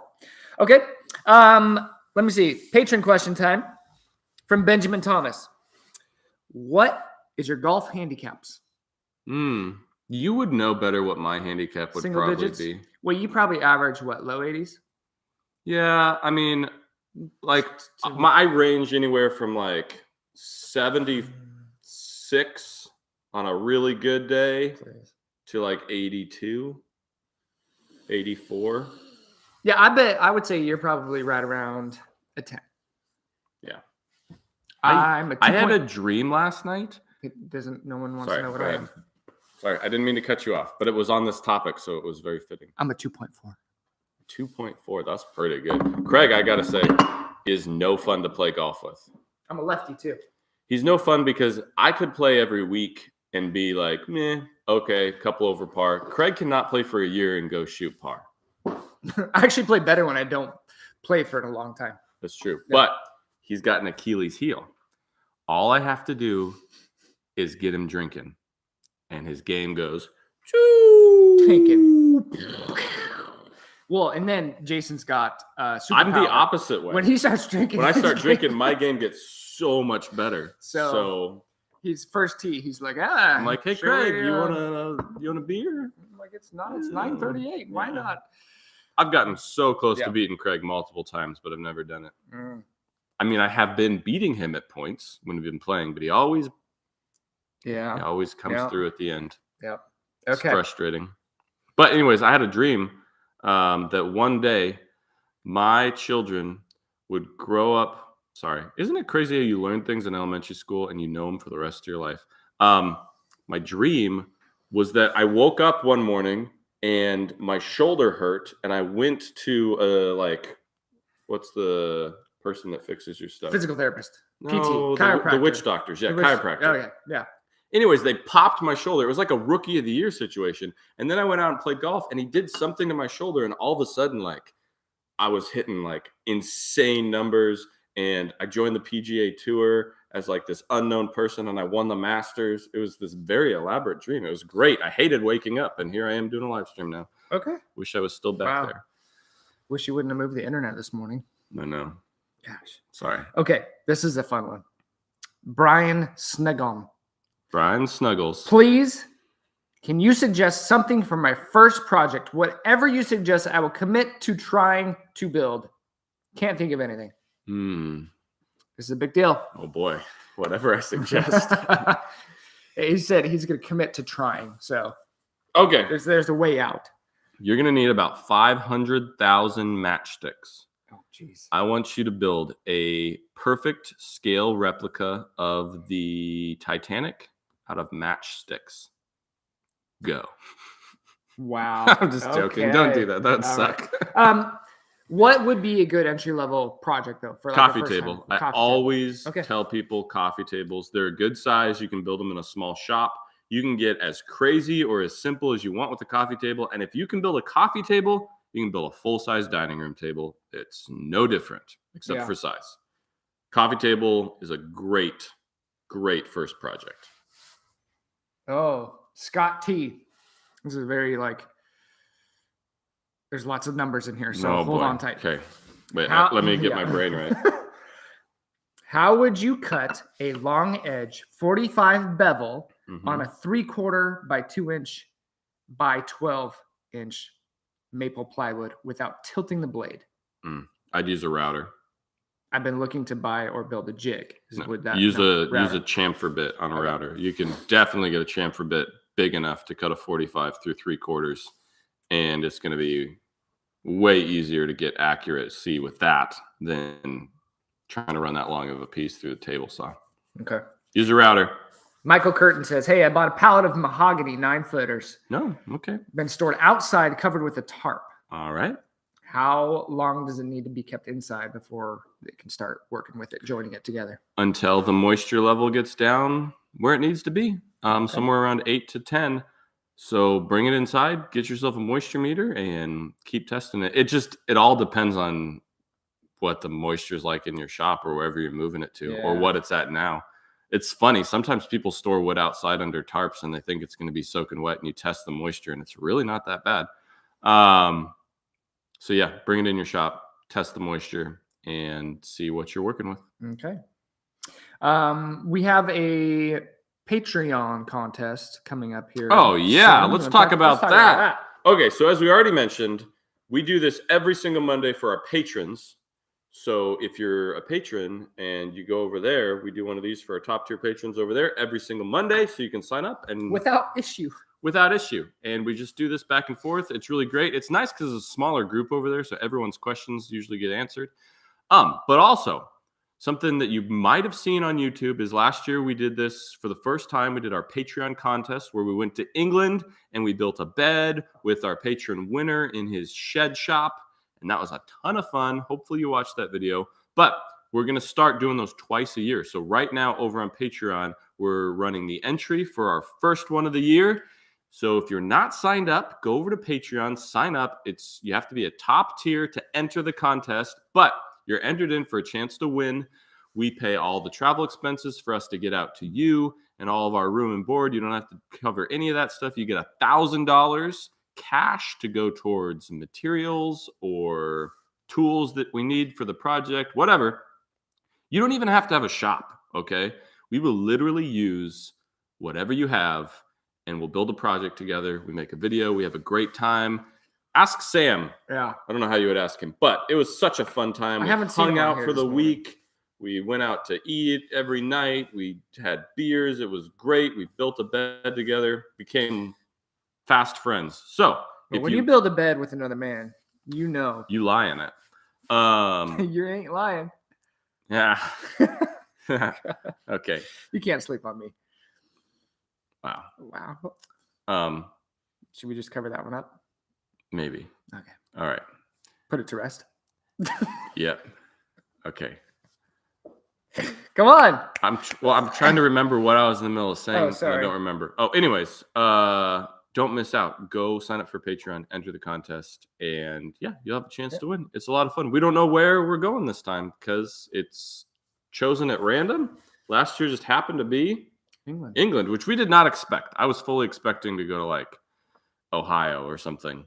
Okay. Let me see. Patron question time from Benjamin Thomas. What is your golf handicaps? You would know better what my handicap would Single probably digits? be. Well, you probably average what, low 80s? Yeah, I mean, like I range anywhere from like 76 on a really good day to like 82, 84. Yeah, I would say you're probably right around a 10. Yeah. I had a dream last night. No one wants to know what I am. Sorry, I didn't mean to cut you off, but it was on this topic, so it was very fitting. I'm a 2.4. 2.4, that's pretty good. Craig, I gotta say, is no fun to play golf with. I'm a lefty too. He's no fun because I could play every week and be like, meh, okay, couple over par. Craig cannot play for a year and go shoot par. I actually play better when I don't play for a long time. That's true. Yeah. But he's got an Achilles heel. All I have to do is get him drinking. And his game goes, tanking. Well, and then Jason's got superpower. I'm the opposite way. When he starts drinking, when I start drinking, my game gets so much better. So he's first tee. He's like, I'm like, hey, Craig, you want a beer? I'm like, it's 9:38. Why not? I've gotten so close to beating Craig multiple times, but I've never done it. I mean, I have been beating him at points when we've been playing, but he always comes through at the end. Yeah. Okay. It's frustrating. But anyways, I had a dream that one day my children would grow up. Sorry. Isn't it crazy how you learn things in elementary school and you know them for the rest of your life? My dream was that I woke up one morning and my shoulder hurt, and I went to what's the person that fixes your stuff? Physical therapist. No, PT. Chiropractor. The witch doctors. Yeah, chiropractor. Oh, yeah. Anyways, they popped my shoulder. It was like a rookie of the year situation. And then I went out and played golf, and he did something to my shoulder, and all of a sudden, like, I was hitting like insane numbers, and I joined the PGA Tour as like this unknown person, and I won the Masters. It was this very elaborate dream. It was great. I hated waking up, and here I am doing a live stream now. Okay. Wish I was still back there. Wish you wouldn't have moved the internet this morning. I know. Gosh. Sorry. Okay, this is a fun one. Brian Snuggles. Brian Snuggles. Please, can you suggest something for my first project? Whatever you suggest, I will commit to trying to build. Can't think of anything. This is a big deal. Oh, boy. Whatever I suggest. He said he's going to commit to trying. So, okay. There's a way out. You're going to need about 500,000 matchsticks. Oh, jeez. I want you to build a perfect scale replica of the Titanic out of matchsticks. Go. Wow. I'm just joking. Okay. Don't do that. That would suck. What would be a good entry-level project, though? For like coffee table. I always tell people coffee tables. They're a good size. You can build them in a small shop. You can get as crazy or as simple as you want with a coffee table. And if you can build a coffee table, you can build a full-size dining room table. It's no different except for size. Coffee table is a great, great first project. Oh, Scott T. This is very there's lots of numbers in here, so hold on tight. Okay. Wait, let me get my brain right. How would you cut a long edge 45 bevel on a 3/4 by 2-inch by 12-inch maple plywood without tilting the blade? I'd use a router. I've been looking to buy or build a jig. Use a chamfer bit on a router. You can definitely get a chamfer bit big enough to cut a 45 through 3/4, and it's going to be way easier to get accuracy with that than trying to run that long of a piece through the table saw. Okay. Use a router. Michael Curtin says, hey, I bought a pallet of mahogany 9-footers. No, okay. Been stored outside, covered with a tarp. All right. How long does it need to be kept inside before they can start working with it, joining it together? Until the moisture level gets down where it needs to be, somewhere around 8 to 10. So bring it inside, get yourself a moisture meter, and keep testing it. It all depends on what the moisture is like in your shop or wherever you're moving it to, or what it's at now. It's funny. Sometimes people store wood outside under tarps and they think it's going to be soaking wet, and you test the moisture and it's really not that bad. So yeah, bring it in your shop, test the moisture, and see what you're working with. Okay. We have a Patreon contest coming up here. Oh yeah, let's talk about that. Okay, so as we already mentioned, we do this every single Monday for our patrons. So if you're a patron and you go over there, we do one of these for our top tier patrons over there every single Monday, so you can sign up and without issue. And we just do this back and forth. It's really great. It's nice because it's a smaller group over there, so everyone's questions usually get answered. But also something that you might have seen on YouTube is last year we did this for the first time. We did our Patreon contest where we went to England and we built a bed with our patron winner in his shed shop. And that was a ton of fun. Hopefully you watched that video. But we're going to start doing those twice a year. So right now over on Patreon, we're running the entry for our first one of the year. So if you're not signed up, go over to Patreon, sign up. You have to be a top tier to enter the contest, but you're entered in for a chance to win. We pay all the travel expenses for us to get out to you and all of our room and board. You don't have to cover any of that stuff. You get $1,000 cash to go towards materials or tools that we need for the project, whatever, you don't even have to have a shop, okay? We will literally use whatever you have and we'll build a project together. We make a video. We have a great time. Ask Sam. Yeah. I don't know how you would ask him, but it was such a fun time. I haven't seen him hung on out here for this the morning. week. We went out to eat every night. We had beers. It was great. We built a bed together, became fast friends. So But when you build a bed with another man, you know. you lie in it. You ain't lying. Yeah. Okay. You can't sleep on me. Wow. Wow. Should we just cover that one up? Maybe. Okay. All right. Put it to rest. Yep. Okay. Come on. I'm trying to remember what I was in the middle of saying. Oh, And sorry. I don't remember. Oh, anyways, don't miss out. Go sign up for Patreon, enter the contest, and yeah, you'll have a chance to win. It's a lot of fun. We don't know where we're going this time because it's chosen at random. Last year just happened to be England, which we did not expect. I was fully expecting to go to like Ohio or something.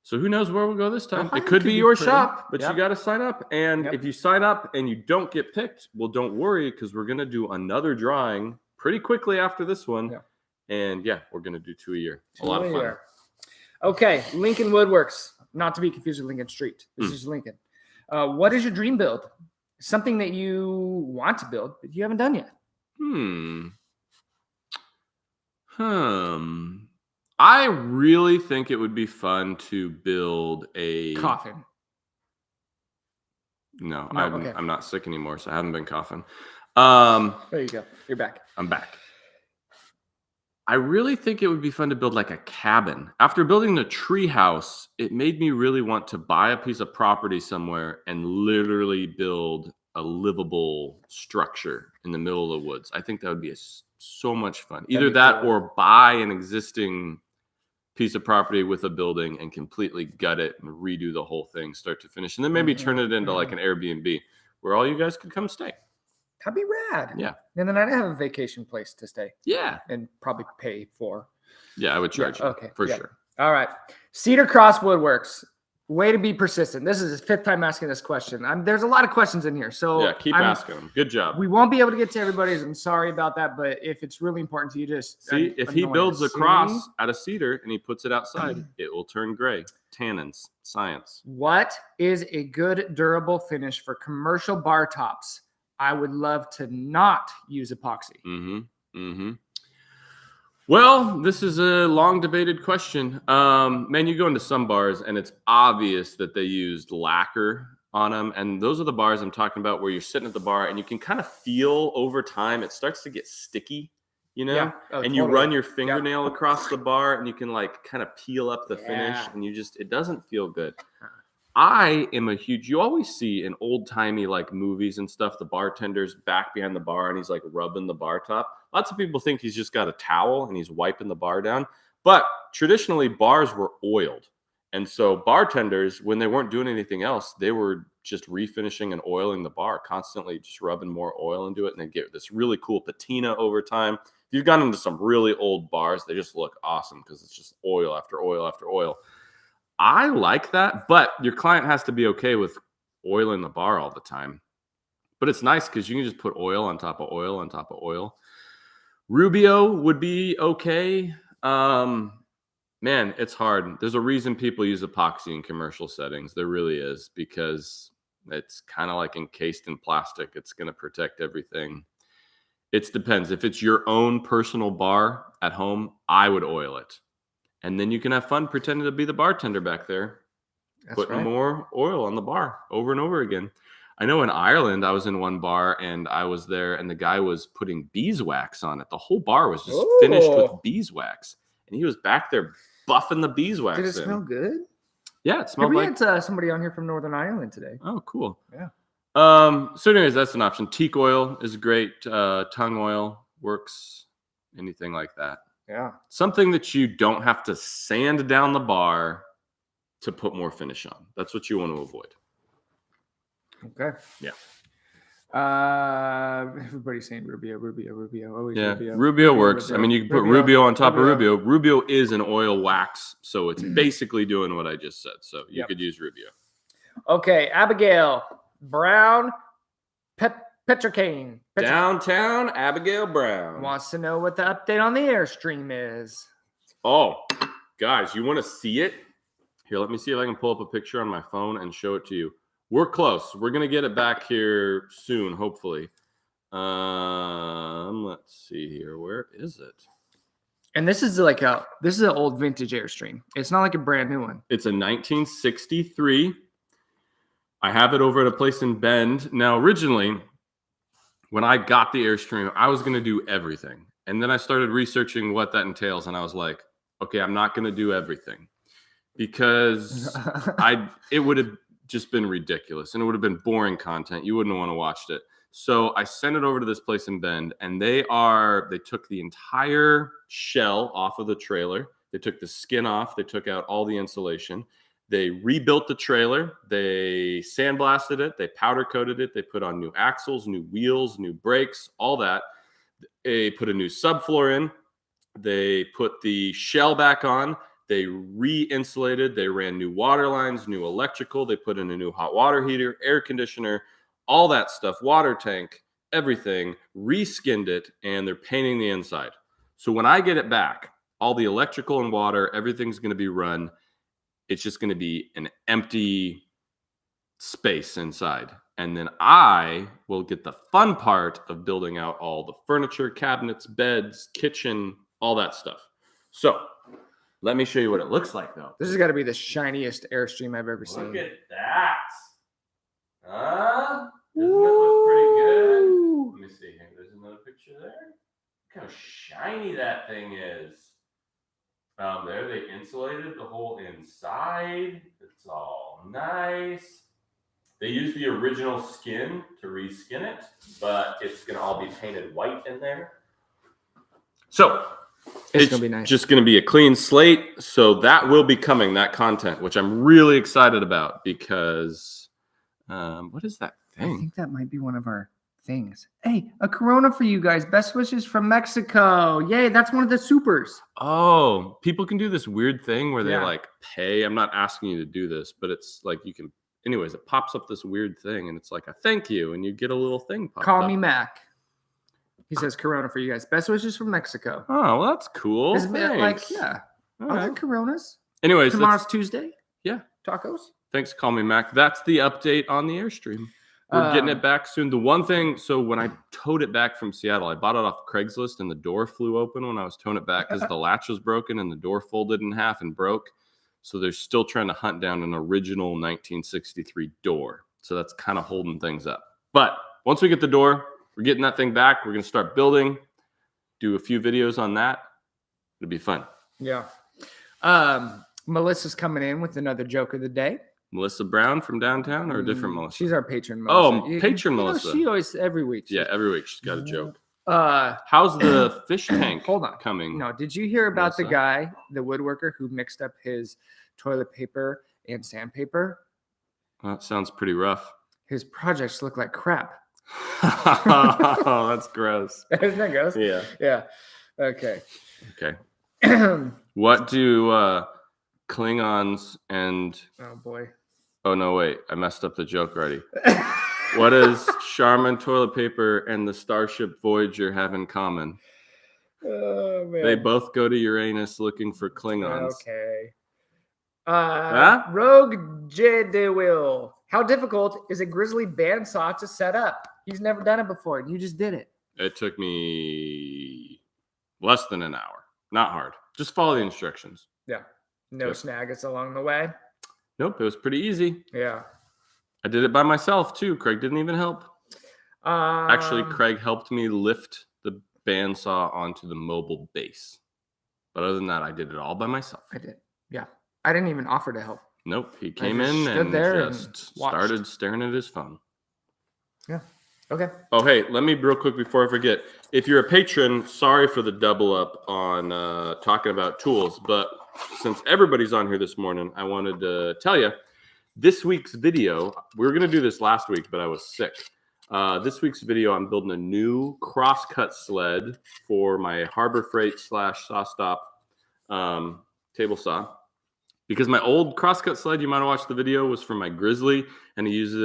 So who knows where we'll go this time? Ohio It could be your pretty. shop, but Yep. you got to sign up. And Yep. if you sign up and you don't get picked, well, don't worry because we're going to do another drawing pretty quickly after this one. Yeah. And yeah, we're going to do 2 a year. A lot of fun. Okay, Lincoln Woodworks, not to be confused with Lincoln Street. This is Lincoln. What is your dream build? Something that you want to build, but you haven't done yet. I really think it would be fun to build a Coffin. No, No, okay. I'm not sick anymore, so I haven't been coughing. There you go. You're back. I'm back. I really think it would be fun to build like a cabin. After building the tree house, it made me really want to buy a piece of property somewhere and literally build a livable structure in the middle of the woods. I think that would be so much fun. Either that cool. or buy an existing piece of property with a building and completely gut it and redo the whole thing start to finish. And then maybe turn it into like an Airbnb where all you guys could come stay. That'd be rad. Yeah. And then I'd have a vacation place to stay. Yeah. And probably pay for. Yeah, I would charge you. Okay. For yeah. sure. All right. Cedar Cross Woodworks. Way to be persistent. This is his 5th time asking this question. There's a lot of questions in here. So yeah, keep asking them. Good job. We won't be able to get to everybody's. I'm sorry about that. But if it's really important to you, just see, if he builds a cross out of cedar and he puts it outside, it will turn gray. Tannins. Science. What is a good durable finish for commercial bar tops? I would love to not use epoxy. Well, this is a long debated question. Man, you go into some bars and it's obvious that they used lacquer on them. And those are the bars I'm talking about where you're sitting at the bar and you can kind of feel over time, it starts to get sticky, you know? Yeah. And totally. you run your fingernail across the bar and you can like kind of peel up the finish and it doesn't feel good. I am a huge, you always see in old timey like movies and stuff, the bartender's back behind the bar and he's like rubbing the bar top. Lots of people think he's just got a towel and he's wiping the bar down. But traditionally bars were oiled. And so bartenders, when they weren't doing anything else, they were just refinishing and oiling the bar, constantly just rubbing more oil into it. And they get this really cool patina over time. If you've gone into some really old bars, they just look awesome because it's just oil after oil after oil. I like that, but your client has to be okay with oiling the bar all the time. But it's nice because you can just put oil on top of oil on top of oil. Rubio would be okay. Man, it's hard. There's a reason people use epoxy in commercial settings. There really is, because it's kind of like encased in plastic. It's going to protect everything. It depends. If it's your own personal bar at home, I would oil it. And then you can have fun pretending to be the bartender back there, putting more oil on the bar over and over again. I know in Ireland, I was in one bar and I was there and the guy was putting beeswax on it. The whole bar was just finished with beeswax. And he was back there buffing the beeswax. Did it smell good? Yeah, it smelled like... We had somebody on here from Northern Ireland today. Oh, cool. Yeah. So anyways, that's an option. Teak oil is great. Tongue oil works. Anything like that. Yeah. Something that you don't have to sand down the bar to put more finish on. That's what you want to avoid. Okay. Yeah. Everybody's saying Rubio. Always Yeah, Rubio. Rubio works. I mean, you can put Rubio on top of Rubio. Rubio is an oil wax, so it's basically doing what I just said. So you could use Rubio. Okay, Abigail Brown Petrocane. Downtown Abigail Brown wants to know what the update on the Airstream is. Oh, guys, you want to see it? Here, let me see if I can pull up a picture on my phone and show it to you. We're close. We're going to get it back here soon, hopefully. Let's see here. Where is it? And this is an old vintage Airstream. It's not like a brand new one. It's a 1963. I have it over at a place in Bend. Now, originally, when I got the Airstream, I was going to do everything. And then I started researching what that entails. And I was like, okay, I'm not going to do everything because it would have just been ridiculous and it would have been boring content. You wouldn't want to watch it. So I sent it over to this place in Bend, and they took the entire shell off of the trailer. They took the skin off. They took out all the insulation. They rebuilt the trailer. They sandblasted it. They powder coated it. They put on new axles, new wheels, new brakes, all that. They put a new subfloor in. They put the shell back on. They re-insulated. They ran new water lines, new electrical. They put in a new hot water heater, air conditioner, all that stuff, water tank, everything, reskinned it, and they're painting the inside. So when I get it back, all the electrical and water, everything's going to be run. It's just going to be an empty space inside. And then I will get the fun part of building out all the furniture, cabinets, beds, kitchen, all that stuff. So let me show you what it looks like, though. This has got to be the shiniest Airstream I've ever seen. Look at that. Doesn't it look pretty good? Let me see here. There's another picture there. Look how shiny that thing is. There they insulated the whole inside. It's all nice. They used the original skin to reskin it, but it's going to all be painted white in there. So it's going to be nice. Just going to be a clean slate. So that will be coming, that content, which I'm really excited about because what is that thing? I think that might be one of our things. Hey, a Corona for you guys. Best wishes from Mexico. Yay, that's one of the supers. Oh, people can do this weird thing where they like pay. I'm not asking you to do this, but it's like you can. Anyways, it pops up this weird thing, and it's like a thank you, and you get a little thing popped Call up. me Mac. He says Corona for you guys. Best wishes from Mexico. Oh, well, that's cool. Like, yeah. I like Coronas. Anyways, tomorrow's Tuesday. Yeah. Tacos. Thanks, Call Me Mac. That's the update on the Airstream. We're getting it back soon. The one thing, so when I towed it back from Seattle, I bought it off Craigslist, and the door flew open when I was towing it back because the latch was broken and the door folded in half and broke. So they're still trying to hunt down an original 1963 door. So that's kind of holding things up. But once we get the door, we're getting that thing back. We're going to start building, do a few videos on that. It'll be fun. Yeah. Melissa's coming in with another joke of the day. Melissa Brown from downtown or a different Melissa? She's our patron, Melissa. Oh, patron Melissa. She always, every week. Yeah, every week she's got a joke. How's the fish tank coming? No, did you hear about the guy, the woodworker, who mixed up his toilet paper and sandpaper? That sounds pretty rough. His projects look like crap. Oh, that's gross. Isn't that gross? Yeah. Yeah. Okay. What do Klingons and... Oh, boy. Oh, no, wait. I messed up the joke already. What does Charmin toilet paper and the Starship Voyager have in common? Oh, man. They both go to Uranus looking for Klingons. Okay. Rogue Jedewil. How difficult is a grizzly bandsaw to set up? He's never done it before, and you just did it. It took me less than an hour. Not hard. Just follow the instructions. Yeah. No snaggets along the way. Nope. It was pretty easy. Yeah. I did it by myself, too. Craig didn't even help. Actually, Craig helped me lift the bandsaw onto the mobile base. But other than that, I did it all by myself. I did. Yeah. I didn't even offer to help. Nope. He came in and just started staring at his phone. Yeah. Okay. Oh, hey, let me real quick before I forget. If you're a patron, sorry for the double up on talking about tools. But since everybody's on here this morning, I wanted to tell you, this week's video, we were going to do this last week, but I was sick. This week's video, I'm building a new crosscut sled for my Harbor Freight / saw stop table saw. Because my old crosscut sled, you might have watched the video, was from my Grizzly, and I used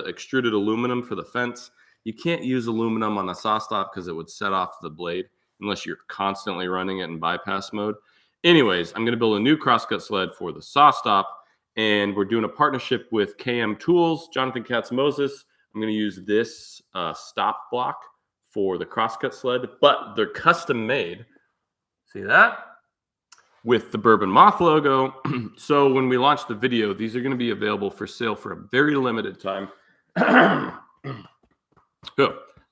extruded aluminum for the fence. You can't use aluminum on the saw stop because it would set off the blade unless you're constantly running it in bypass mode. Anyways, I'm going to build a new crosscut sled for the saw stop, and we're doing a partnership with KM Tools, Jonathan Katz-Moses. I'm going to use this stop block for the crosscut sled, but they're custom made. See that? With the Bourbon Moth logo. So when we launch the video, these are going to be available for sale for a very limited time.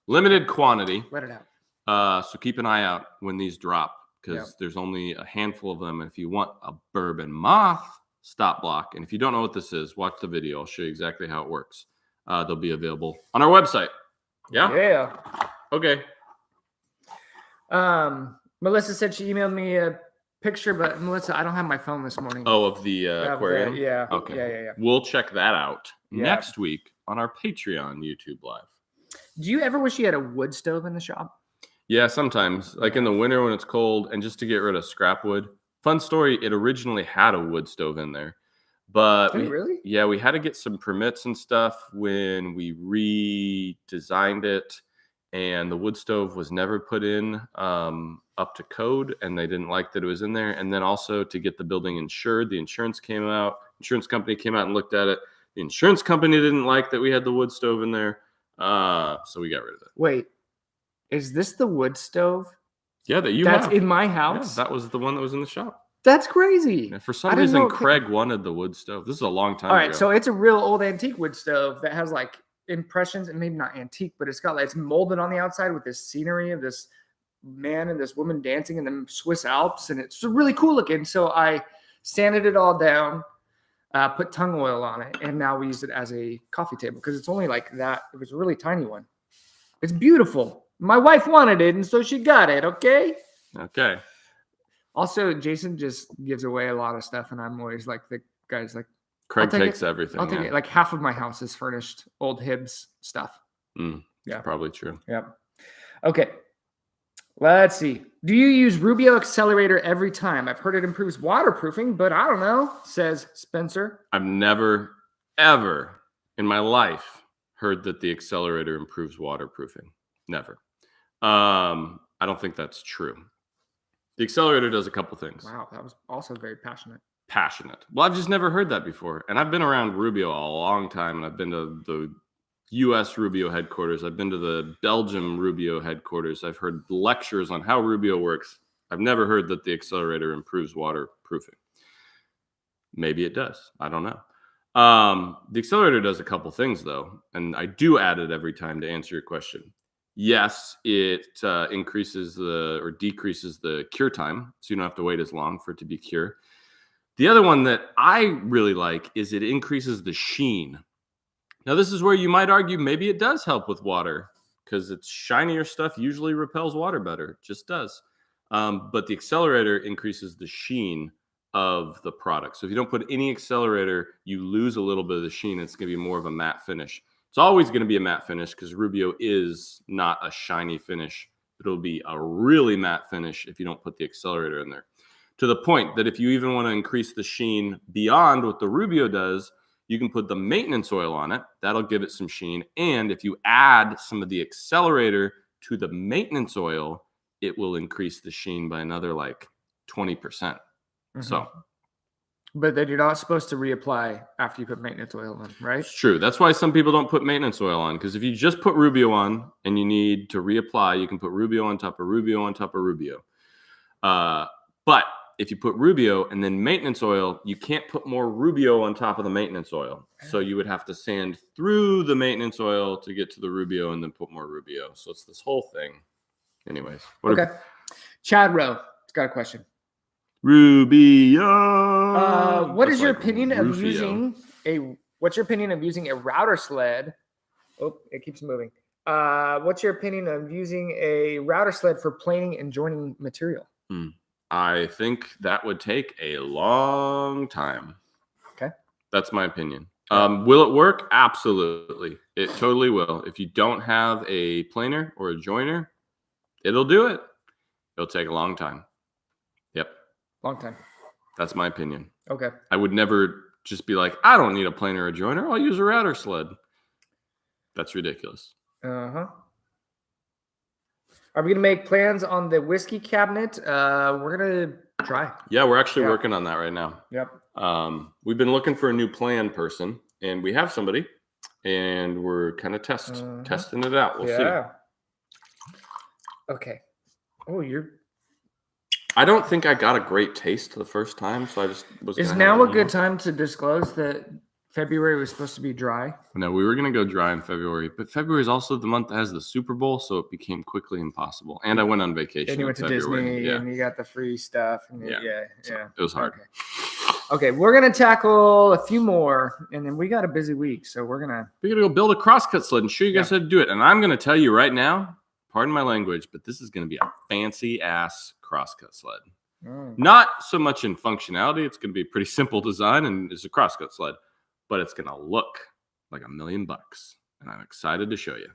Limited quantity. Let it out. So keep an eye out when these drop, because there's only a handful of them. And if you want a Bourbon Moth stop block, and if you don't know what this is, watch the video. I'll show you exactly how it works. They'll be available on our website. Yeah? Yeah. Okay. Melissa said she emailed me a picture, but Melissa, I don't have my phone this morning. Oh, of the aquarium? Yeah. Okay. Yeah. We'll check that out next week on our Patreon YouTube Live. Do you ever wish you had a wood stove in the shop? Yeah, sometimes. Like in the winter when it's cold, and just to get rid of scrap wood. Fun story, it originally had a wood stove in there. But really? Yeah, we had to get some permits and stuff when we redesigned it, and the wood stove was never put in up to code, and they didn't like that it was in there. And then also to get the building insured, the insurance company came out and looked at it. The insurance company didn't like that we had the wood stove in there, so we got rid of it. Wait, is this the wood stove? Yeah, that's in my house. Yeah, that was the one that was in the shop. That's crazy. Yeah, for some reason, Craig wanted the wood stove. This is a long time ago. All right, so it's a real old antique wood stove that has like impressions, and maybe not antique, but it's got like, it's molded on the outside with this scenery of this man and this woman dancing in the Swiss Alps, and it's really cool looking. So I sanded it all down, put tung oil on it, and now we use it as a coffee table because it's only like that. It was a really tiny one. It's beautiful. My wife wanted it, and so she got it. Okay. Also, Jason just gives away a lot of stuff, and I'm always like the guy's like, Craig takes everything. I'll take it. Like half of my house is furnished old Hibbs stuff. Yeah, probably true. Yep. Okay. Let's see. Do you use Rubio Accelerator every time? I've heard it improves waterproofing, but I don't know, says Spencer. I've never, ever in my life heard that the accelerator improves waterproofing. Never. I don't think that's true. The accelerator does a couple things. Wow, that was also very passionate. Well, I've just never heard that before. And I've been around Rubio a long time, and I've been to the US Rubio headquarters. I've been to the Belgium Rubio headquarters. I've heard lectures on how Rubio works. I've never heard that the accelerator improves waterproofing. Maybe it does. I don't know. The accelerator does a couple things, though, and I do add it every time to answer your question. Yes, it increases or decreases the cure time, so you don't have to wait as long for it to be cured. The other one that I really like is it increases the sheen. Now, this is where you might argue maybe it does help with water because it's shinier stuff usually repels water better. It just does. But the accelerator increases the sheen of the product. So if you don't put any accelerator, you lose a little bit of the sheen. It's going to be more of a matte finish. It's always going to be a matte finish because Rubio is not a shiny finish. It'll be a really matte finish if you don't put the accelerator in there. To the point that if you even want to increase the sheen beyond what the Rubio does, you can put the maintenance oil on it. That'll give it some sheen. And if you add some of the accelerator to the maintenance oil, it will increase the sheen by another like 20%. So, but then you're not supposed to reapply after you put maintenance oil on, right? It's true. That's why some people don't put maintenance oil on, because if you just put Rubio on and you need to reapply, you can put Rubio on top of Rubio on top of Rubio. But if you put Rubio and then maintenance oil, you can't put more Rubio on top of the maintenance oil. So you would have to sand through the maintenance oil to get to the Rubio and then put more Rubio. So it's this whole thing. Anyways. Okay. Chad Rowe has got a question. Rubio. What is your opinion of using what's your opinion of using a router sled? Oh, it keeps moving. What's your opinion of using a router sled for planing and joining material? I think that would take a long time. Okay. That's my opinion. Will it work? Absolutely. It totally will. If you don't have a planer or a joiner, it'll do it. It'll take a long time. Yep. Long time. That's my opinion. Okay. I would never just be like, I don't need a planer or a joiner. I'll use a router sled. That's ridiculous. Uh-huh. Are we going to make plans on the whiskey cabinet? We're going to try. Yeah, we're actually working on that right now. Yep. We've been looking for a new plan person, and we have somebody, and we're kind of testing it out. We'll see. Okay. Oh, I don't think I got a great taste the first time, so I just was. Is now a good time to disclose that February was supposed to be dry? No, we were going to go dry in February, but February is also the month that has the Super Bowl, so it became quickly impossible. And I went on vacation. And you went to February. Disney, and you got the free stuff. And So it was hard. Okay, we're going to tackle a few more, and then we got a busy week, so we're going to go build a crosscut sled and show you guys how to do it. And I'm going to tell you right now, pardon my language, but this is going to be a fancy-ass crosscut sled. Not so much in functionality. It's going to be a pretty simple design, and it's a crosscut sled. But it's going to look like $1 million, and I'm excited to show you.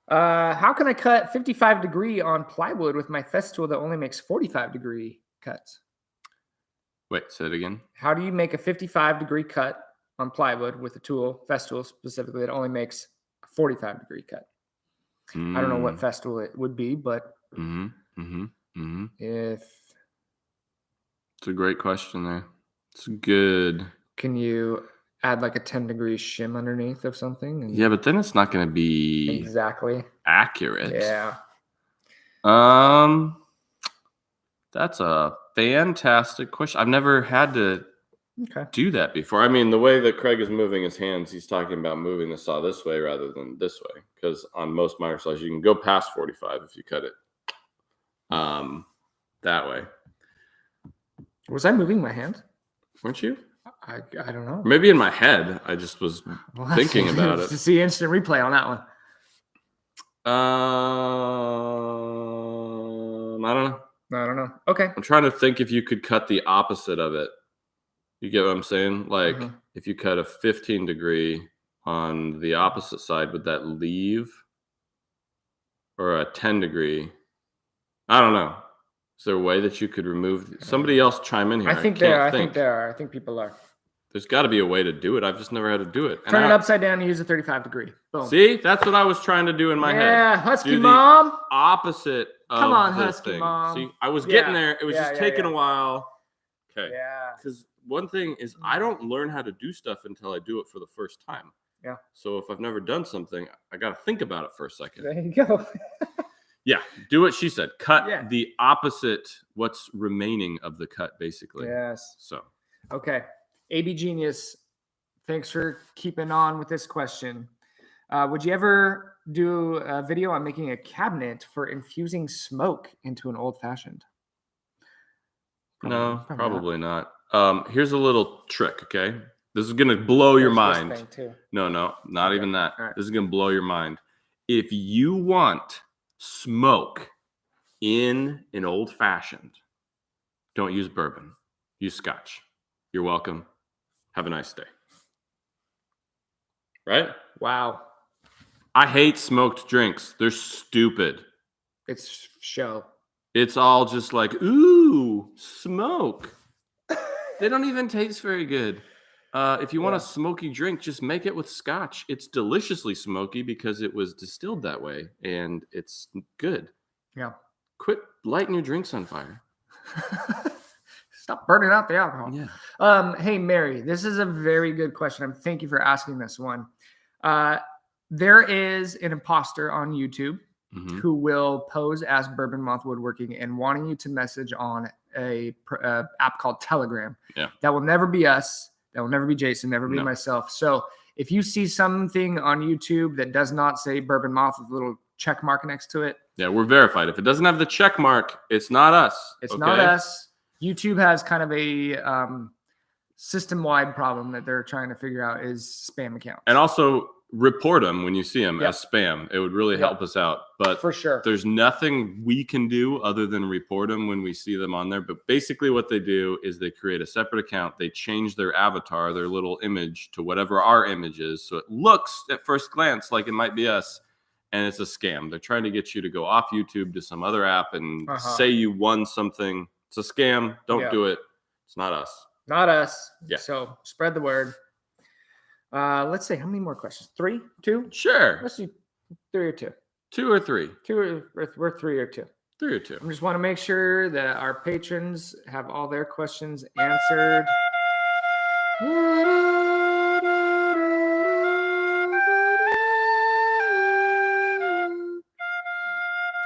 How can I cut 55-degree on plywood with my fest tool that only makes 45-degree cuts? Wait, say it again. How do you make a 55-degree cut on plywood with a tool, fest tool specifically, that only makes a 45-degree cut? I don't know what fest tool it would be, but if... It's a great question there. It's good... Can you add like a 10-degree shim underneath of something? Yeah, but then it's not going to be exactly accurate. Yeah. That's a fantastic question. I've never had to do that before. I mean, the way that Craig is moving his hands, he's talking about moving the saw this way rather than this way. Because on most miter saws, you can go past 45 if you cut it that way. Was I moving my hand? Weren't you? I don't know. Maybe in my head, I just was thinking about it. To see instant replay on that one. I don't know. Okay. I'm trying to think if you could cut the opposite of it. You get what I'm saying? Like if you cut a 15-degree on the opposite side, would that leave? Or a 10-degree? I don't know. Is there a way that you could remove? Somebody else chime in here. I think there are. I think people are. There's got to be a way to do it. I've just never had to do it. Turn it upside down and use a 35-degree. Boom. See, that's what I was trying to do in my head. Yeah, Husky Mom. Opposite of Come on, the Husky thing. Mom. See, I was getting there. It was just taking a while. Okay. Yeah. Because one thing is, I don't learn how to do stuff until I do it for the first time. Yeah. So if I've never done something, I got to think about it for a second. There you go. Yeah, do what she said. Cut the opposite, what's remaining of the cut, basically. Yes. So. Okay. AB Genius, thanks for keeping on with this question. Would you ever do a video on making a cabinet for infusing smoke into an old-fashioned? No, probably not. Here's a little trick, okay? This is going to blow your mind. This thing too. No, not even that. Right. This is going to blow your mind. If you want smoke in an old-fashioned, don't use bourbon. Use scotch. You're welcome. Have a nice day. Right? Wow. I hate smoked drinks. They're stupid. It's show. It's all just like, ooh, smoke. They don't even taste very good. If you want a smoky drink, just make it with scotch. It's deliciously smoky because it was distilled that way, and it's good. Yeah. Quit lighting your drinks on fire. Stop burning out the alcohol. Yeah. Hey, Mary, this is a very good question. Thank you for asking this one. There is an imposter on YouTube who will pose as Bourbon Moth Woodworking and wanting you to message on a app called Telegram. Yeah. That will never be us. That will never be Jason, never be myself. So if you see something on YouTube that does not say Bourbon Moth with a little check mark next to it. Yeah, we're verified. If it doesn't have the check mark, it's not us. It's not us. YouTube has kind of a system-wide problem that they're trying to figure out is spam accounts. And also, report them when you see them Yep. as spam. It would really Yep. help us out. But For sure. there's nothing we can do other than report them when we see them on there. But basically what they do is they create a separate account. They change their avatar, their little image to whatever our image is. So it looks at first glance like it might be us. And it's a scam. They're trying to get you to go off YouTube to some other app and say you won something. It's a scam. Don't do it. It's not us. Not us. Yeah. So spread the word. Let's say how many more questions? 3, 2? Sure. Let's do 3 or 2. 2 or 3. 2 or we're 3 or 2. 3 or 2. I just want to make sure that our patrons have all their questions answered.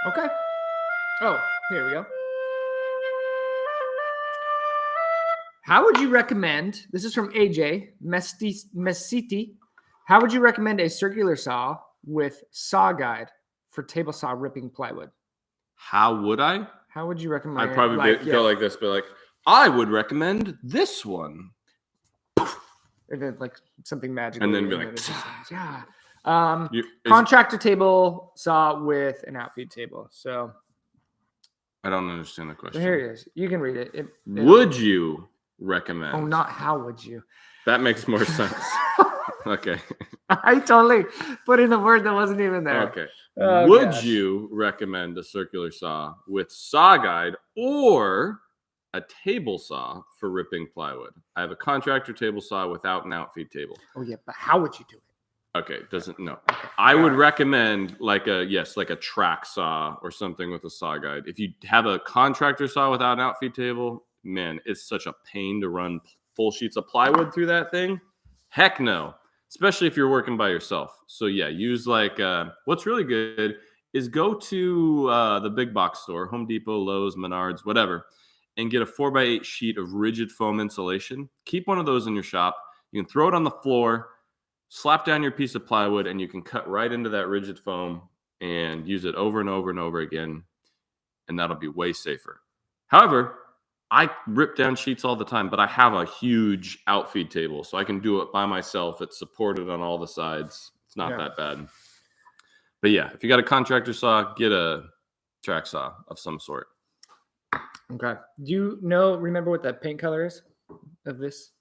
Okay. Oh, here we go. How would you recommend, this is from AJ Mesiti, how would you recommend a circular saw with saw guide for table saw ripping plywood? How would I? How would you recommend? I'd probably go like this, but like, I would recommend this one. And then like something magical. And then be like, yeah. You- Contractor table saw with an outfeed table. So I don't understand the question. here it is. You can read it. Would you recommend? Oh, not how would you? That makes more sense. Okay. I totally put in a word that wasn't even there. Okay. Oh, Would gosh. you recommend a circular saw with saw guide or a table saw for ripping plywood? I have a contractor table saw without an outfeed table. Oh yeah, but how would you do it? Okay, doesn't no. I would recommend like a Ttrack saw or something with a saw guide. If you have a contractor saw without an outfeed table, man, it's such a pain to run full sheets of plywood through that thing. Heck no. Especially if you're working by yourself. So yeah, use like what's really good is go to the big box store, Home Depot, Lowe's, Menards, whatever, and get a 4x8 sheet of rigid foam insulation. Keep one of those in your shop. You can throw it on the floor, slap down your piece of plywood, and you can cut right into that rigid foam and use it over and over and over again. And that'll be way safer. However, I rip down sheets all the time, but I have a huge outfeed table, so I can do it by myself. It's supported on all the sides. It's not that bad. But yeah, if you got a contractor saw, get a track saw of some sort. Okay. Do you remember what the paint color is of this?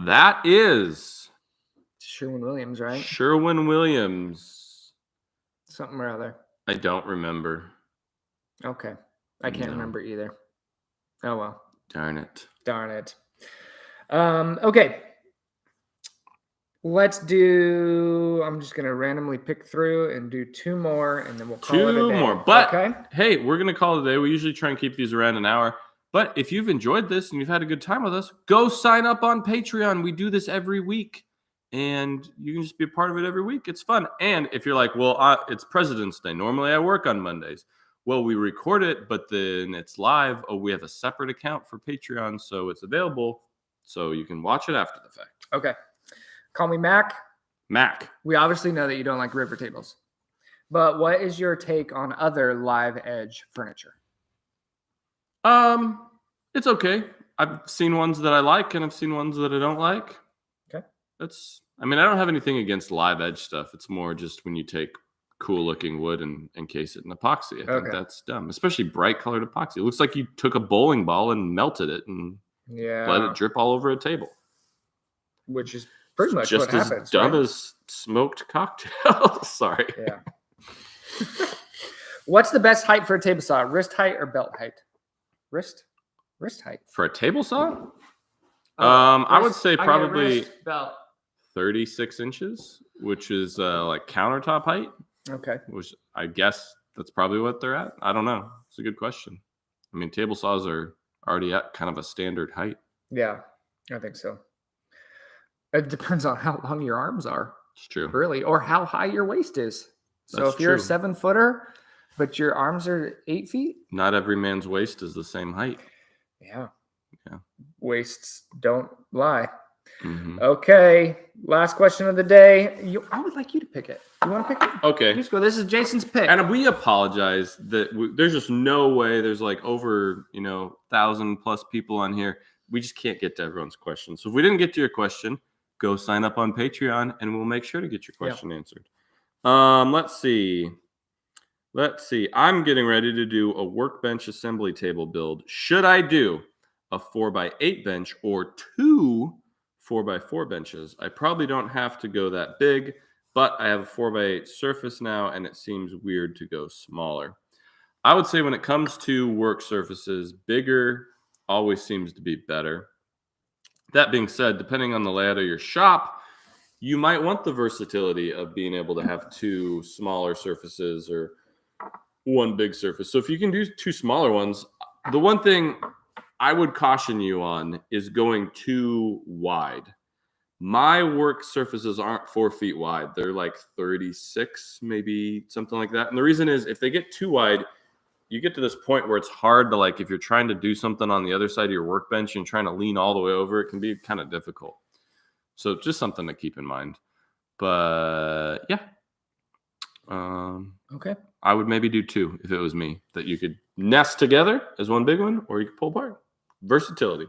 That is Sherwin-Williams, right? Sherwin-Williams. Something or other. I don't remember. Okay. I can't remember either. Oh, well. Darn it. Darn it. Okay. Let's do, I'm just going to randomly pick through and do 2 more, and then we'll call it a day. 2 more. But, okay. hey, we're going to call it a day. We usually try and keep these around an hour. But if you've enjoyed this and you've had a good time with us, go sign up on Patreon. We do this every week, and you can just be a part of it every week. It's fun. And if you're like, well, it's President's Day. Normally I work on Mondays. Well, we record it, but then it's live. Oh, we have a separate account for Patreon, so it's available. So you can watch it after the fact. Okay. Call me Mac. Mac. We obviously know that you don't like river tables. But what is your take on other live edge furniture? It's okay. I've seen ones that I like, and I've seen ones that I don't like. Okay. I don't have anything against live edge stuff. It's more just when you take cool looking wood and encase it in epoxy. I think that's dumb, especially bright colored epoxy. It looks like you took a bowling ball and melted it and let it drip all over a table. Which is pretty much just what as happens. dumb right? as smoked cocktail. Sorry. Yeah. What's the best height for a table saw? Wrist height or belt height? Wrist height. For a table saw? I would say probably wrist, belt. 36 inches, which is like countertop height. Okay. Which I guess that's probably what they're at. I don't know. It's a good question. I mean, table saws are already at kind of a standard height. Yeah, I think so. It depends on how long your arms are. It's true. Really, or how high your waist is. So That's if you're a true. 7-footer, but your arms are 8 feet. Not every man's waist is the same height. Yeah. Yeah. Waists don't lie. Mm-hmm. Okay. Last question of the day. I would like you to pick it. You want to pick it? Okay. Let's go. This is Jason's pick. And we apologize that there's just no way. There's like over 1,000+ people on here. We just can't get to everyone's question. So if we didn't get to your question, go sign up on Patreon, and we'll make sure to get your question answered. Let's see. I'm getting ready to do a workbench assembly table build. Should I do a 4x8 bench or 2 4x4 benches? I probably don't have to go that big, but I have a 4x8 surface now, and it seems weird to go smaller. I would say when it comes to work surfaces, bigger always seems to be better. That being said, depending on the layout of your shop, you might want the versatility of being able to have 2 smaller surfaces or 1 big surface. So if you can do 2 smaller ones, the one thing I would caution you on is going too wide. My work surfaces aren't 4 feet wide. They're like 36, maybe something like that. And the reason is if they get too wide, you get to this point where it's hard to, like, if you're trying to do something on the other side of your workbench and trying to lean all the way over, it can be kind of difficult. So just something to keep in mind. But yeah. Okay. I would maybe do 2 if it was me, that you could nest together as 1 big one, or you could pull apart. Versatility.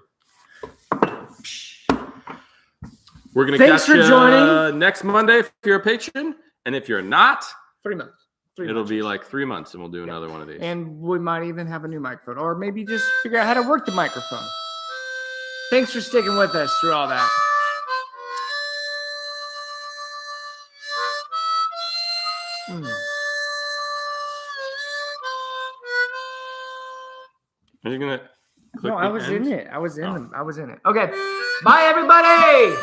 We're going to catch you next Monday if you're a patron. And if you're not, 3 months. It'll be like 3 months, and we'll do another one of these. And we might even have a new microphone, or maybe just figure out how to work the microphone. Thanks for sticking with us through all that. Are you gonna? No, I was in it. I was in it. Okay. Bye, everybody.